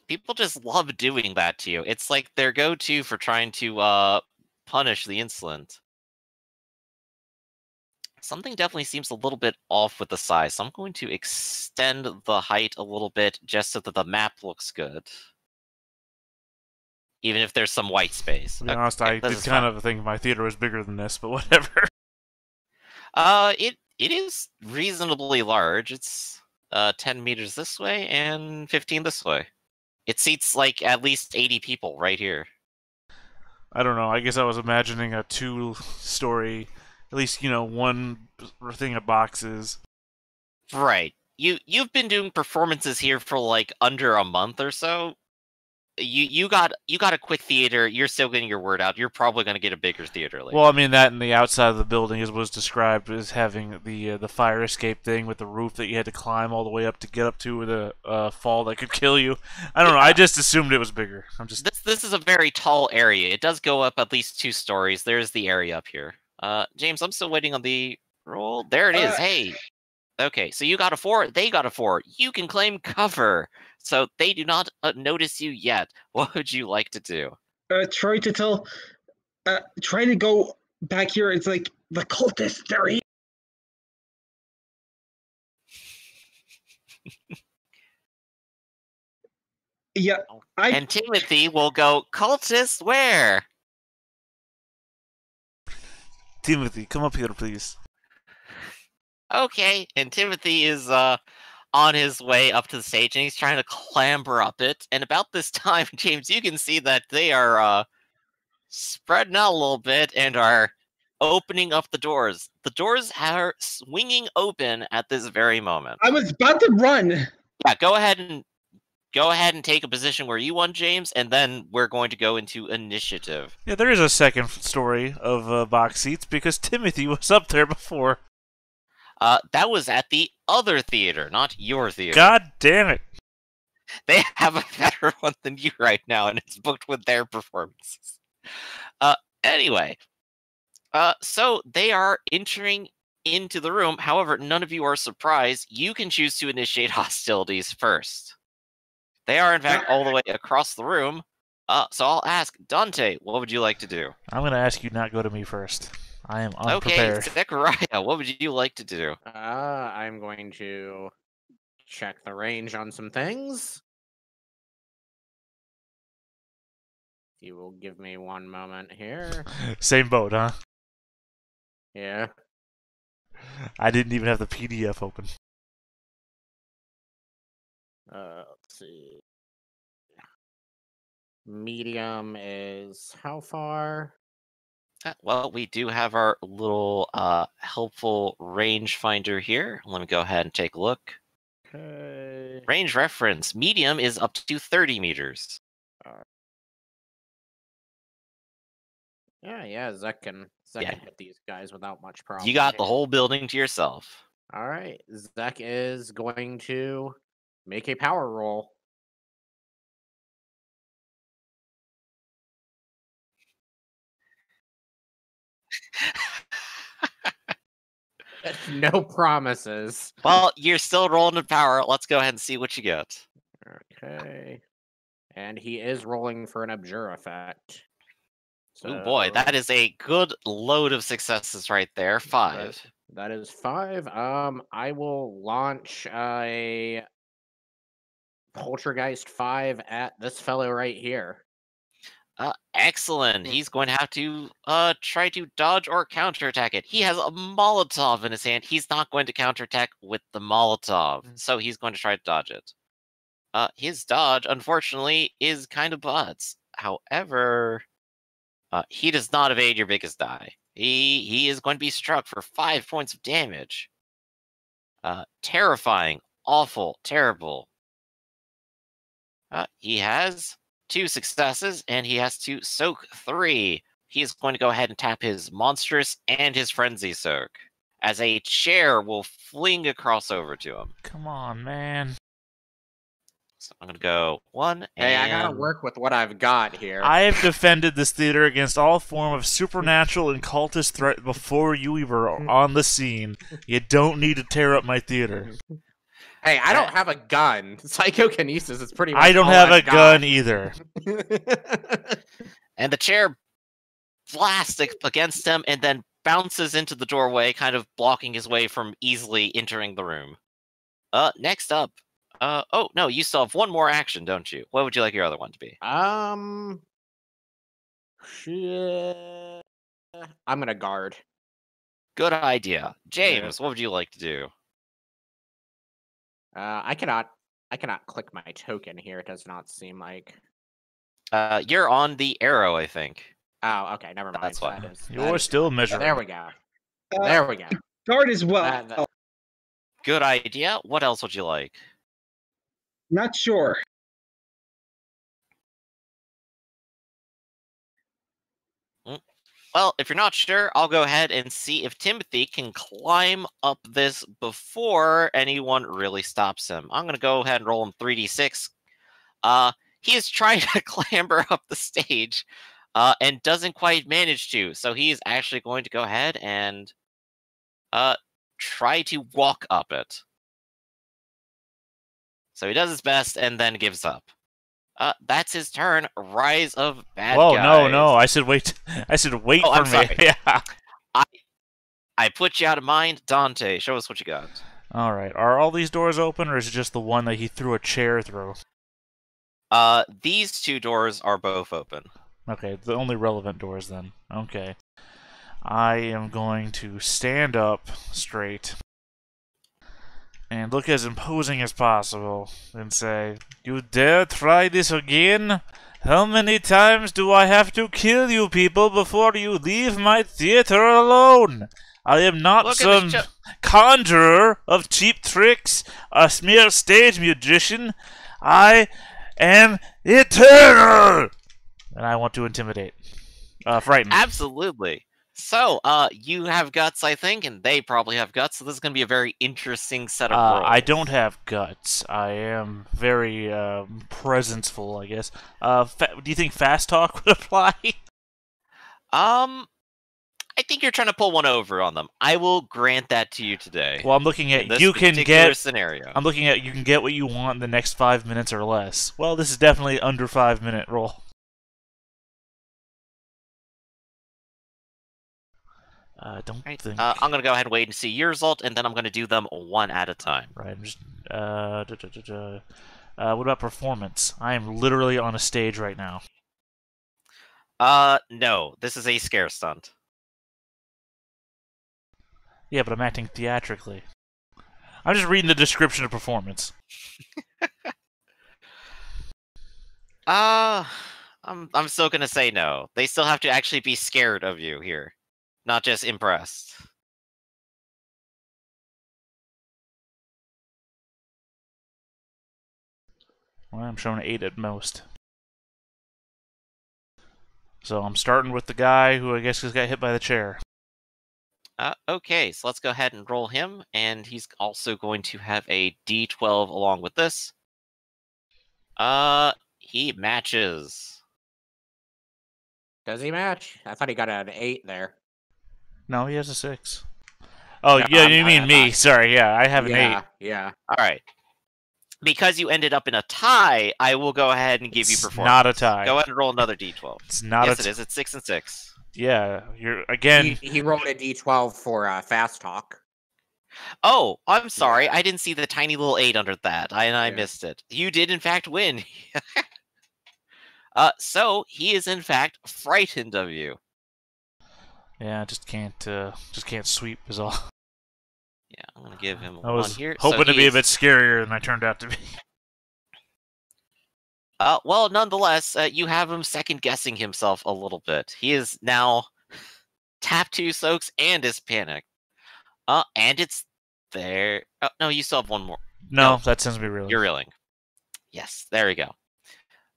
[SPEAKER 1] People just love doing that to you. It's like their go-to for trying to punish the insolent. Something definitely seems a little bit off with the size, so I'm going to extend the height a little bit just so that the map looks good. Even if there's some white space.
[SPEAKER 6] To be honest, I did kind of think my theater was bigger than this, but whatever.
[SPEAKER 1] It is reasonably large. It's 10 meters this way and 15 this way. It seats like at least 80 people right here.
[SPEAKER 6] I don't know. I guess I was imagining a 2-story, at least, one thing of boxes.
[SPEAKER 1] Right. You've been doing performances here for like under a month or so. You got a quick theater. You're still getting your word out. You're probably going to get a bigger theater later.
[SPEAKER 6] Well, I mean, that and the outside of the building was described as having the fire escape thing with the roof that you had to climb all the way up to get up to with a fall that could kill you. I don't know. I just assumed it was bigger.
[SPEAKER 1] This is a very tall area. It does go up at least 2 stories. There's the area up here. James, I'm still waiting on the roll. There it is. Hey. Okay, so you got a 4. They got a 4. You can claim cover. So they do not notice you yet. What would you like to do?
[SPEAKER 3] Try to go back here. It's like the cultists. They're here. Yeah,
[SPEAKER 1] And Timothy will go, cultists where?
[SPEAKER 6] Timothy, come up here, please.
[SPEAKER 1] Okay, and Timothy is on his way up to the stage, and he's trying to clamber up it. And about this time, James, you can see that they are spreading out a little bit and are opening up the doors. The doors are swinging open at this very moment.
[SPEAKER 3] I was about to run.
[SPEAKER 1] Yeah, go ahead and take a position where you want, James, and then we're going to go into initiative.
[SPEAKER 6] Yeah, there is a second story of box seats because Timothy was up there before.
[SPEAKER 1] That was at the other theater, not your theater.
[SPEAKER 6] God damn it.
[SPEAKER 1] They have a better one than you right now, and it's booked with their performances. Anyway, so they are entering into the room. However, none of you are surprised. You can choose to initiate hostilities first. They are, in fact, all the way across the room. So I'll ask Dante, what would you like to do?
[SPEAKER 6] I'm going to ask you not go to me first. I am unprepared.
[SPEAKER 1] Okay, Zechariah, what would you like to do?
[SPEAKER 5] I'm going to check the range on some things. You will give me one moment here.
[SPEAKER 6] Same boat, huh?
[SPEAKER 5] Yeah.
[SPEAKER 6] I didn't even have the PDF open.
[SPEAKER 5] Let's see. Medium is how far?
[SPEAKER 1] Well, we do have our little helpful range finder here. Let me go ahead and take a look.
[SPEAKER 5] Okay.
[SPEAKER 1] Range reference. Medium is up to 30 meters.
[SPEAKER 5] Yeah, Zek can hit these guys without much problem.
[SPEAKER 1] You got the whole building to yourself.
[SPEAKER 5] All right. Zek is going to make a power roll. No promises.
[SPEAKER 1] Well, you're still rolling in power. Let's go ahead and see what you get.
[SPEAKER 5] Okay. And he is rolling for an abjure effect.
[SPEAKER 1] Oh boy, that is a good load of successes right there. 5.
[SPEAKER 5] That is 5. I will launch a Poltergeist 5 at this fellow right here.
[SPEAKER 1] Excellent. He's going to have to try to dodge or counterattack it. He has a Molotov in his hand. He's not going to counterattack with the Molotov, so he's going to try to dodge it. His dodge, unfortunately, is kind of butts. However, he does not evade your biggest die. He is going to be struck for 5 points of damage. Terrifying, awful, terrible. He has 2 successes, and he has to soak 3. He is going to go ahead and tap his monstrous and his frenzy soak, as a chair will fling across over to him.
[SPEAKER 6] Come on, man.
[SPEAKER 1] So I'm going to go 1,
[SPEAKER 5] Hey, I gotta
[SPEAKER 1] and...
[SPEAKER 5] work with what I've got here.
[SPEAKER 6] I have defended this theater against all form of supernatural and cultist threat before you were on the scene. You don't need to tear up my theater.
[SPEAKER 5] Hey, I don't have a gun. Psychokinesis is pretty much
[SPEAKER 6] I don't
[SPEAKER 5] all
[SPEAKER 6] have
[SPEAKER 5] I've
[SPEAKER 6] a gun either.
[SPEAKER 1] And the chair blasts against him and then bounces into the doorway, kind of blocking his way from easily entering the room. Next up. Oh, no, you still have one more action, don't you? What would you like your other one to be?
[SPEAKER 5] Shit. I'm gonna guard.
[SPEAKER 1] Good idea. James, what would you like to do?
[SPEAKER 5] I cannot click my token here. It does not seem like.
[SPEAKER 1] You're on the arrow, I think.
[SPEAKER 5] Oh, okay, never mind.
[SPEAKER 1] That's why.
[SPEAKER 6] You're still measuring.
[SPEAKER 5] There we go. There we go.
[SPEAKER 3] Guard as well.
[SPEAKER 1] Good idea. What else would you like?
[SPEAKER 3] Not sure.
[SPEAKER 1] Well, if you're not sure, I'll go ahead and see if Timothy can climb up this before anyone really stops him. I'm going to go ahead and roll him 3d6. He is trying to clamber up the stage and doesn't quite manage to. So he is actually going to go ahead and try to walk up it. So he does his best and then gives up. That's his turn. Rise of Bad
[SPEAKER 6] Whoa,
[SPEAKER 1] Guys.
[SPEAKER 6] no. I said wait. I said wait for
[SPEAKER 1] I'm
[SPEAKER 6] me.
[SPEAKER 1] sorry.
[SPEAKER 6] Yeah.
[SPEAKER 1] I put you out of mind. Dante, show us what you got.
[SPEAKER 6] All right. Are all these doors open, or is it just the one that he threw a chair through?
[SPEAKER 1] These 2 doors are both open.
[SPEAKER 6] Okay, the only relevant doors then. Okay. I am going to stand up straight and look as imposing as possible and say, "You dare try this again? How many times do I have to kill you people before you leave my theater alone? I am not some conjurer of cheap tricks, a mere stage magician. I am eternal!" And I want to intimidate. Frighten.
[SPEAKER 1] Absolutely. So, you have guts, I think, and they probably have guts, so this is going to be a very interesting set of rolls.
[SPEAKER 6] I don't have guts. I am very presenceful, I guess. Do you think fast talk would apply?
[SPEAKER 1] I think you're trying to pull one over on them. I will grant that to you today.
[SPEAKER 6] Well, I'm looking at
[SPEAKER 1] this
[SPEAKER 6] you can
[SPEAKER 1] particular
[SPEAKER 6] get
[SPEAKER 1] scenario.
[SPEAKER 6] I'm looking at you can get what you want in the next 5 minutes or less. Well, this is definitely under 5 minute roll. Don't think.
[SPEAKER 1] I'm gonna go ahead and wait and see your result, and then I'm gonna do them one at a time.
[SPEAKER 6] Right. I'm just, what about performance? I am literally on a stage right now.
[SPEAKER 1] No. This is a scare stunt.
[SPEAKER 6] Yeah, but I'm acting theatrically. I'm just reading the description of performance.
[SPEAKER 1] I'm still gonna say no. They still have to actually be scared of you here, not just impressed.
[SPEAKER 6] Well, I'm showing 8 at most. So I'm starting with the guy who I guess just got hit by the chair.
[SPEAKER 1] Okay, so let's go ahead and roll him, and he's also going to have a D12 along with this. He matches.
[SPEAKER 5] Does he match? I thought he got an 8 there.
[SPEAKER 6] No, he has a 6. Oh,
[SPEAKER 5] No,
[SPEAKER 6] yeah, you mean me. Sorry, yeah, I have an 8.
[SPEAKER 5] Yeah.
[SPEAKER 1] All right. Because you ended up in a tie, I will go ahead and give you performance.
[SPEAKER 6] Not a tie.
[SPEAKER 1] Go ahead and roll another D12.
[SPEAKER 6] It's not
[SPEAKER 1] yes, it is. It's 6 and 6.
[SPEAKER 6] Yeah, you're again.
[SPEAKER 5] He rolled a D12 for fast talk.
[SPEAKER 1] Oh, I'm sorry.
[SPEAKER 5] Yeah.
[SPEAKER 1] I didn't see the tiny little 8 under that. I
[SPEAKER 5] Yeah.
[SPEAKER 1] missed it. You did, in fact, win. So he is in fact frightened of you.
[SPEAKER 6] Yeah, I just can't sweep is all.
[SPEAKER 1] Yeah, I'm gonna give him
[SPEAKER 6] I
[SPEAKER 1] one
[SPEAKER 6] was
[SPEAKER 1] here.
[SPEAKER 6] hoping
[SPEAKER 1] So
[SPEAKER 6] to be a bit scarier than I turned out to be.
[SPEAKER 1] Well, nonetheless, you have him second guessing himself a little bit. He is now tap 2 soaks and is panicked. And it's there. Oh, no, you still have one more.
[SPEAKER 6] No, that sends me reeling.
[SPEAKER 1] You're reeling. Yes, there we go.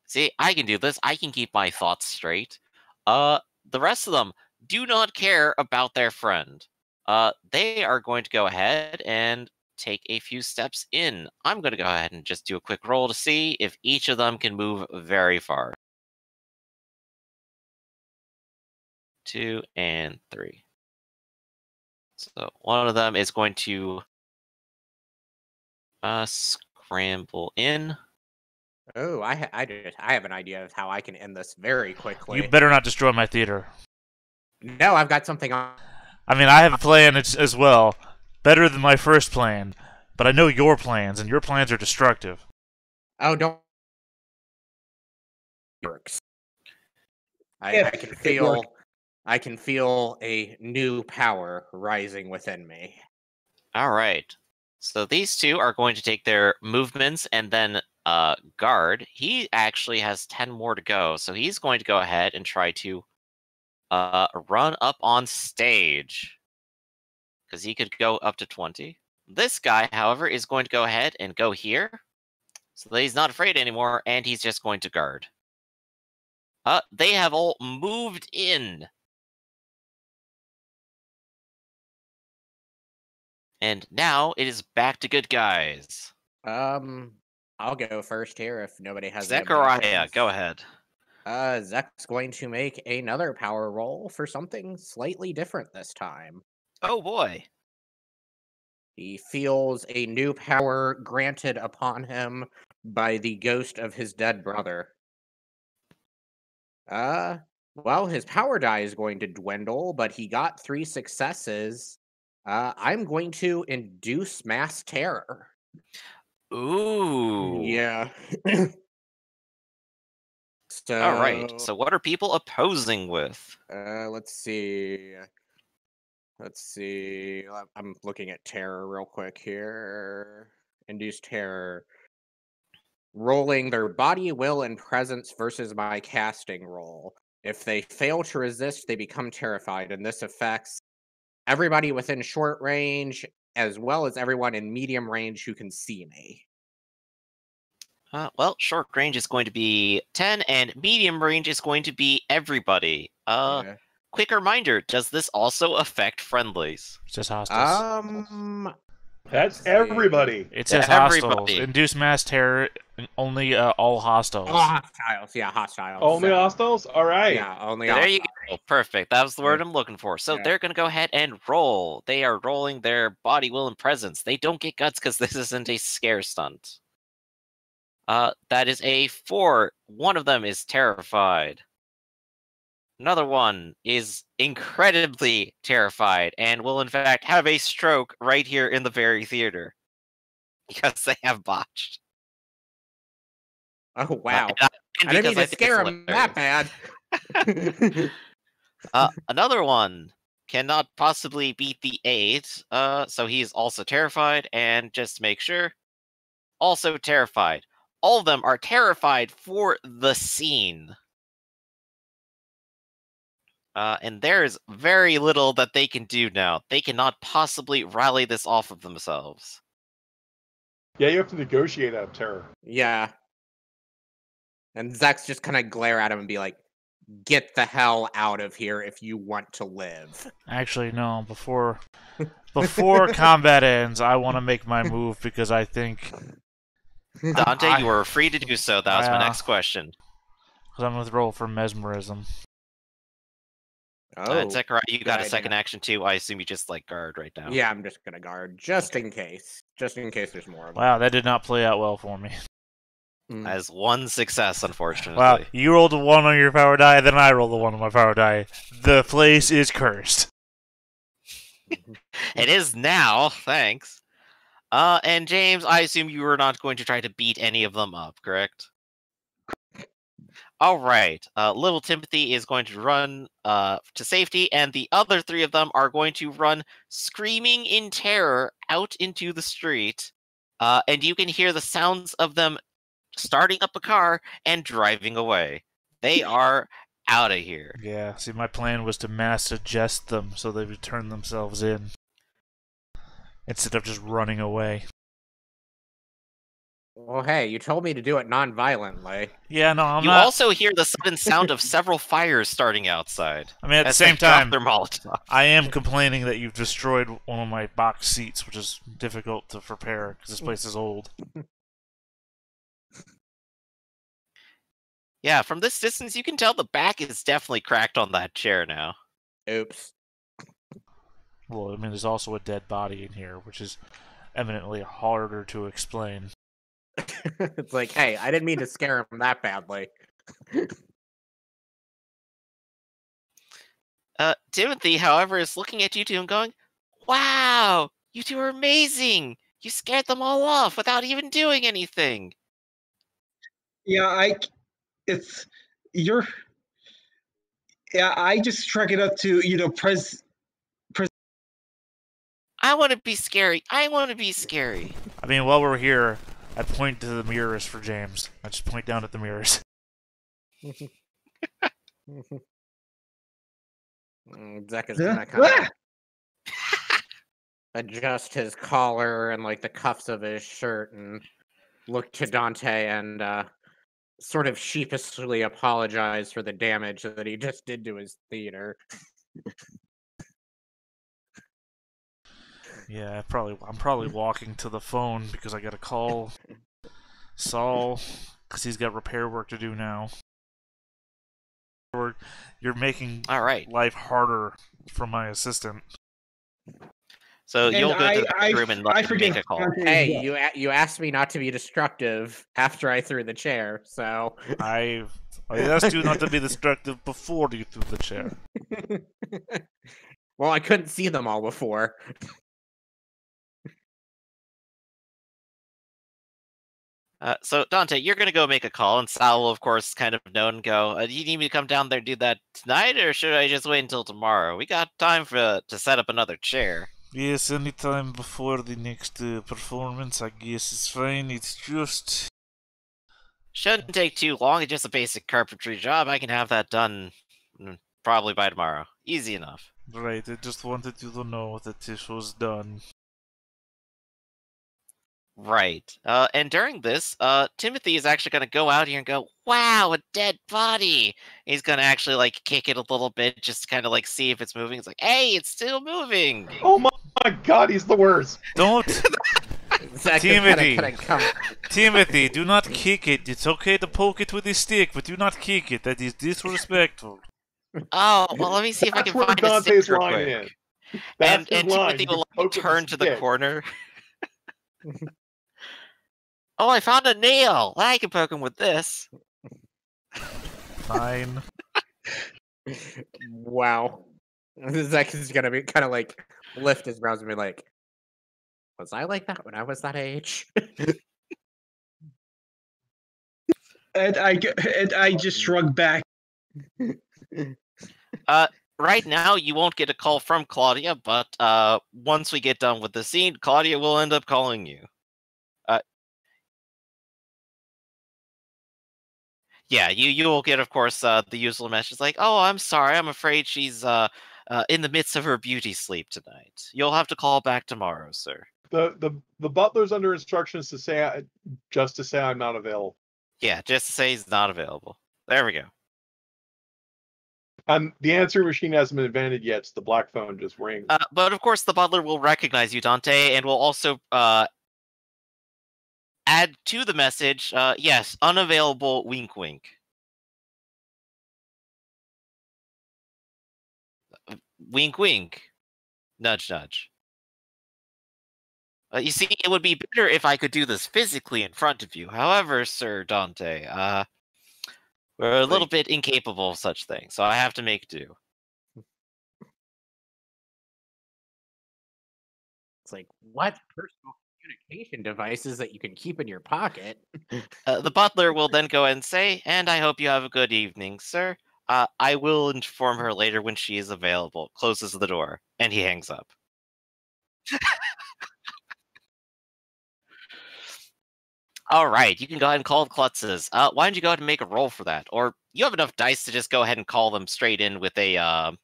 [SPEAKER 1] See, I can do this. I can keep my thoughts straight. The rest of them do not care about their friend. They are going to go ahead and take a few steps in. I'm going to go ahead and just do a quick roll to see if each of them can move very far. 2 and 3. So one of them is going to scramble in.
[SPEAKER 5] Oh, I have an idea of how I can end this very quickly.
[SPEAKER 6] You better not destroy my theater.
[SPEAKER 5] No, I've got something on.
[SPEAKER 6] I mean, I have a plan as well, better than my first plan, but I know your plans, and your plans are destructive.
[SPEAKER 5] Oh, don't. Works. I can feel a new power rising within me.
[SPEAKER 1] All right. So these two are going to take their movements and then guard. He actually has 10 more to go, so he's going to go ahead and try to run up on stage because he could go up to 20. This guy, however, is going to go ahead and go here so that he's not afraid anymore, and he's just going to guard. They have all moved in. And now it is back to good guys.
[SPEAKER 5] I'll go first here if nobody has any
[SPEAKER 1] Zechariah,
[SPEAKER 5] objections.
[SPEAKER 1] go ahead.
[SPEAKER 5] Zek's going to make another power roll for something slightly different this time.
[SPEAKER 1] Oh boy.
[SPEAKER 5] He feels a new power granted upon him by the ghost of his dead brother. Well, his power die is going to dwindle, but he got 3 successes. I'm going to induce mass terror.
[SPEAKER 1] Ooh.
[SPEAKER 5] Yeah. So,
[SPEAKER 1] all right. So what are people opposing with?
[SPEAKER 5] Let's see. I'm looking at terror real quick here. Induce terror. Rolling their body, will, and presence versus my casting roll. If they fail to resist, they become terrified, and this affects everybody within short range as well as everyone in medium range who can see me.
[SPEAKER 1] Well, short range is going to be 10, and medium range is going to be everybody.
[SPEAKER 5] Yeah.
[SPEAKER 1] Quick reminder, does this also affect friendlies?
[SPEAKER 6] It says hostiles.
[SPEAKER 2] That's everybody.
[SPEAKER 6] It says
[SPEAKER 1] everybody.
[SPEAKER 6] hostiles. Induce mass terror, only all hostiles.
[SPEAKER 5] Oh, hostiles. Yeah, hostiles.
[SPEAKER 2] Only hostiles? All right.
[SPEAKER 5] Yeah, only
[SPEAKER 1] There
[SPEAKER 5] hostiles.
[SPEAKER 1] you go. Perfect. That was the word I'm looking for. So
[SPEAKER 5] Yeah.
[SPEAKER 1] they're going to go ahead and roll. They are rolling their body, will, and presence. They don't get guts because this isn't a scare stunt. That is a 4. One of them is terrified. Another one is incredibly terrified and will, in fact, have a stroke right here in the very theater because they have botched.
[SPEAKER 5] Oh, wow.
[SPEAKER 1] And
[SPEAKER 5] I didn't mean
[SPEAKER 1] because
[SPEAKER 5] to scare him that bad.
[SPEAKER 1] Another one cannot possibly beat the 8, so he's also terrified, and just to make sure, also terrified. All of them are terrified for the scene. And there is very little that they can do now. They cannot possibly rally this off of themselves.
[SPEAKER 2] Yeah, you have to negotiate out of terror.
[SPEAKER 5] Yeah. And Zek's just kind of glare at him and be like, get the hell out of here if you want to live.
[SPEAKER 6] Actually, no. Before combat ends, I want to make my move because I think...
[SPEAKER 1] Dante, you are free to do so. That was my next question.
[SPEAKER 6] Because I'm going to roll for mesmerism.
[SPEAKER 5] Oh,
[SPEAKER 1] Zechariah, you got a
[SPEAKER 5] idea.
[SPEAKER 1] second action too. I assume you just like guard right now.
[SPEAKER 5] Yeah, I'm just gonna guard just in case. Just in case there's more of them.
[SPEAKER 6] Wow, that did not play out well for me.
[SPEAKER 1] As one success, unfortunately.
[SPEAKER 6] Wow, you rolled a 1 on your power die, then I rolled a 1 on my power die. The place is cursed.
[SPEAKER 1] It is now, thanks. And James, I assume you were not going to try to beat any of them up, correct? All right. Little Timothy is going to run to safety, and the other three of them are going to run screaming in terror out into the street. And you can hear the sounds of them starting up a car and driving away. They are out of here.
[SPEAKER 6] Yeah, see, my plan was to mass suggest them so they would turn themselves in instead of just running away.
[SPEAKER 5] Well, hey, you told me to do it non-violently.
[SPEAKER 6] Yeah, no, I'm
[SPEAKER 1] You
[SPEAKER 6] not.
[SPEAKER 1] also hear the sudden sound of several fires starting outside.
[SPEAKER 6] I mean, at the
[SPEAKER 1] as they
[SPEAKER 6] same
[SPEAKER 1] drop
[SPEAKER 6] time,
[SPEAKER 1] their Molotov.
[SPEAKER 6] I am complaining that you've destroyed one of my box seats, which is difficult to repair because this place is old.
[SPEAKER 1] Yeah, from this distance, you can tell the back is definitely cracked on that chair now.
[SPEAKER 5] Oops.
[SPEAKER 6] Well, I mean, there's also a dead body in here, which is eminently harder to explain.
[SPEAKER 5] It's like, hey, I didn't mean to scare him that badly.
[SPEAKER 1] Timothy, however, is looking at you two and going, "Wow, you two are amazing! You scared them all off without even doing anything."
[SPEAKER 3] Yeah, it's you're. Yeah, I just struck it up to
[SPEAKER 1] I want to be scary. I want to be scary.
[SPEAKER 6] I mean, while we're here, I point to the mirrors for James. I just point down at the mirrors.
[SPEAKER 5] Zek is gonna kind of adjust his collar and like the cuffs of his shirt and look to Dante and sort of sheepishly apologize for the damage that he just did to his theater.
[SPEAKER 6] Yeah, I'm probably walking to the phone because I gotta call Saul because he's got repair work to do now. You're making
[SPEAKER 1] All right.
[SPEAKER 6] life harder for my assistant.
[SPEAKER 1] So
[SPEAKER 3] And
[SPEAKER 1] you'll go to the
[SPEAKER 3] I
[SPEAKER 1] room and let him make a call.
[SPEAKER 5] Hey, you asked me not to be destructive after I threw the chair, so
[SPEAKER 6] I asked you not to be destructive before you threw the chair.
[SPEAKER 5] well, I couldn't see them all before.
[SPEAKER 1] So Dante, you're gonna go make a call, and Sal will, of course, kind of know and go. Do you need me to come down there and do that tonight, or should I just wait until tomorrow? We got time to set up another chair.
[SPEAKER 6] Yes, anytime before the next performance, I guess it's fine. It's just
[SPEAKER 1] Shouldn't take too long. It's just a basic carpentry job. I can have that done probably by tomorrow. Easy enough.
[SPEAKER 6] right. I just wanted you to know that this was done.
[SPEAKER 1] Right. And during this, Timothy is actually going to go out here and go, "Wow, a dead body!" He's going to actually, like, kick it a little bit, just to kind of, like, see if it's moving. It's like, hey, it's still moving!
[SPEAKER 2] Oh my god, he's the worst.
[SPEAKER 6] Don't,
[SPEAKER 5] Zek
[SPEAKER 6] Timothy.
[SPEAKER 5] kinda come.
[SPEAKER 6] Timothy, do not kick it. It's okay to poke it with a stick, but do not kick it. That is disrespectful.
[SPEAKER 1] Oh, well, let me see if I
[SPEAKER 2] That's
[SPEAKER 1] can
[SPEAKER 2] where
[SPEAKER 1] find a
[SPEAKER 2] Dante's
[SPEAKER 1] stick real
[SPEAKER 2] line
[SPEAKER 1] quick.
[SPEAKER 2] is. That's
[SPEAKER 1] And
[SPEAKER 2] his line.
[SPEAKER 1] Timothy
[SPEAKER 2] You
[SPEAKER 1] will,
[SPEAKER 2] poke
[SPEAKER 1] like,
[SPEAKER 2] with
[SPEAKER 1] turn to the
[SPEAKER 2] stick.
[SPEAKER 1] corner. Oh, I found a nail! I can poke him with this.
[SPEAKER 6] Fine.
[SPEAKER 5] Wow. Zek is gonna be kind of like lift his brows and be like, "Was I like that when I was that age?"
[SPEAKER 3] and I just shrug back.
[SPEAKER 1] Right now, you won't get a call from Claudia, but once we get done with the scene, Claudia will end up calling you. Yeah, you will get, of course, the usual message like, "Oh, I'm sorry, I'm afraid she's in the midst of her beauty sleep tonight. You'll have to call back tomorrow, sir."
[SPEAKER 2] The butler's under instructions to say I'm not available.
[SPEAKER 1] Yeah, just to say he's not available. There we go.
[SPEAKER 2] And the answering machine hasn't been invented yet, so the black phone just rings.
[SPEAKER 1] But of course, the butler will recognize you, Dante, and will also add to the message, yes, unavailable, wink wink. Wink wink. Nudge nudge. You see, it would be better if I could do this physically in front of you. However, Sir Dante, we're a little bit incapable of such things, so I have to make do.
[SPEAKER 5] It's like, what personal communication devices that you can keep in your pocket.
[SPEAKER 1] The butler will then go ahead and say, "And I hope you have a good evening, sir. I will inform her later when she is available." Closes the door, and he hangs up. All right, you can go ahead and call the Klutzes. Why don't you go ahead and make a roll for that? Or you have enough dice to just go ahead and call them straight in with a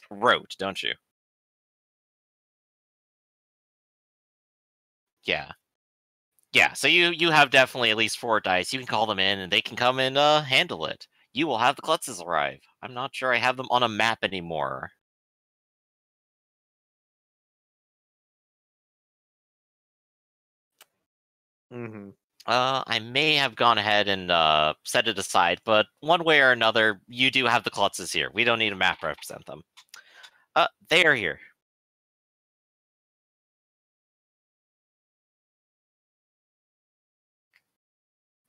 [SPEAKER 1] rote, don't you? Yeah. Yeah, so you have definitely at least 4 dice. You can call them in, and they can come and handle it. You will have the Klutzes arrive. I'm not sure I have them on a map anymore.
[SPEAKER 5] Mm-hmm.
[SPEAKER 1] I may have gone ahead and set it aside, but one way or another, you do have the Klutzes here. We don't need a map to represent them. They are here.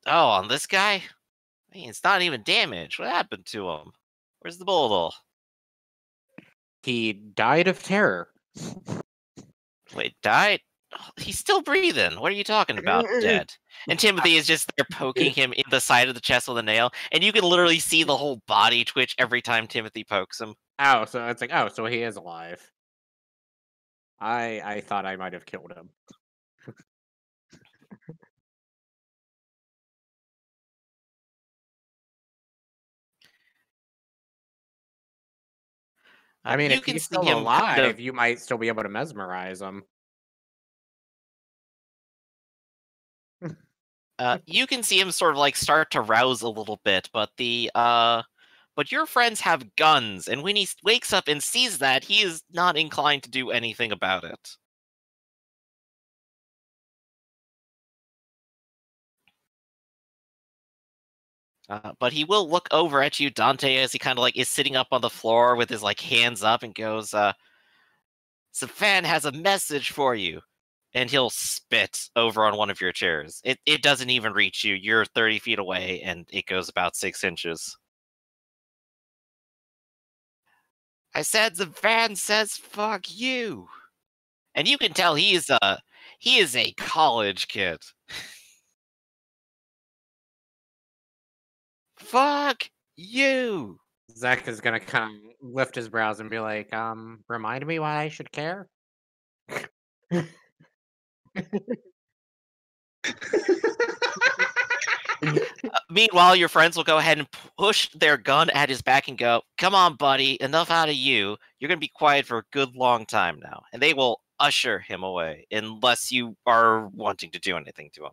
[SPEAKER 1] Oh, on this guy? I mean, it's not even damaged. What happened to him? Where's the bullet hole?
[SPEAKER 5] He died of terror.
[SPEAKER 1] Wait, died? Oh, he's still breathing. What are you talking about, dead? And Timothy is just there poking him in the side of the chest with a nail, and you can literally see the whole body twitch every time Timothy pokes him.
[SPEAKER 5] Oh, so it's like, oh, so he is alive. I thought I might have killed him. I mean,
[SPEAKER 1] you
[SPEAKER 5] if
[SPEAKER 1] can
[SPEAKER 5] he's
[SPEAKER 1] see
[SPEAKER 5] still
[SPEAKER 1] him
[SPEAKER 5] alive,
[SPEAKER 1] kind of,
[SPEAKER 5] you might still be able to mesmerize him.
[SPEAKER 1] you can see him sort of like start to rouse a little bit, but but your friends have guns, and when he wakes up and sees that, he is not inclined to do anything about it. But he will look over at you, Dante, as he kind of like is sitting up on the floor with his like hands up, and goes, "Safan has a message for you." And he'll spit over on one of your chairs. It doesn't even reach you. You're 30 feet away, and it goes about 6 inches. I said the van says fuck you. And you can tell he is a college kid. Fuck you.
[SPEAKER 5] Zach is gonna kind of lift his brows and be like, remind me why I should care?
[SPEAKER 1] Meanwhile, your friends will go ahead and push their gun at his back and go, "Come on, buddy, enough out of you. You're going to be quiet for a good long time now." And they will usher him away, unless you are wanting to do anything to him.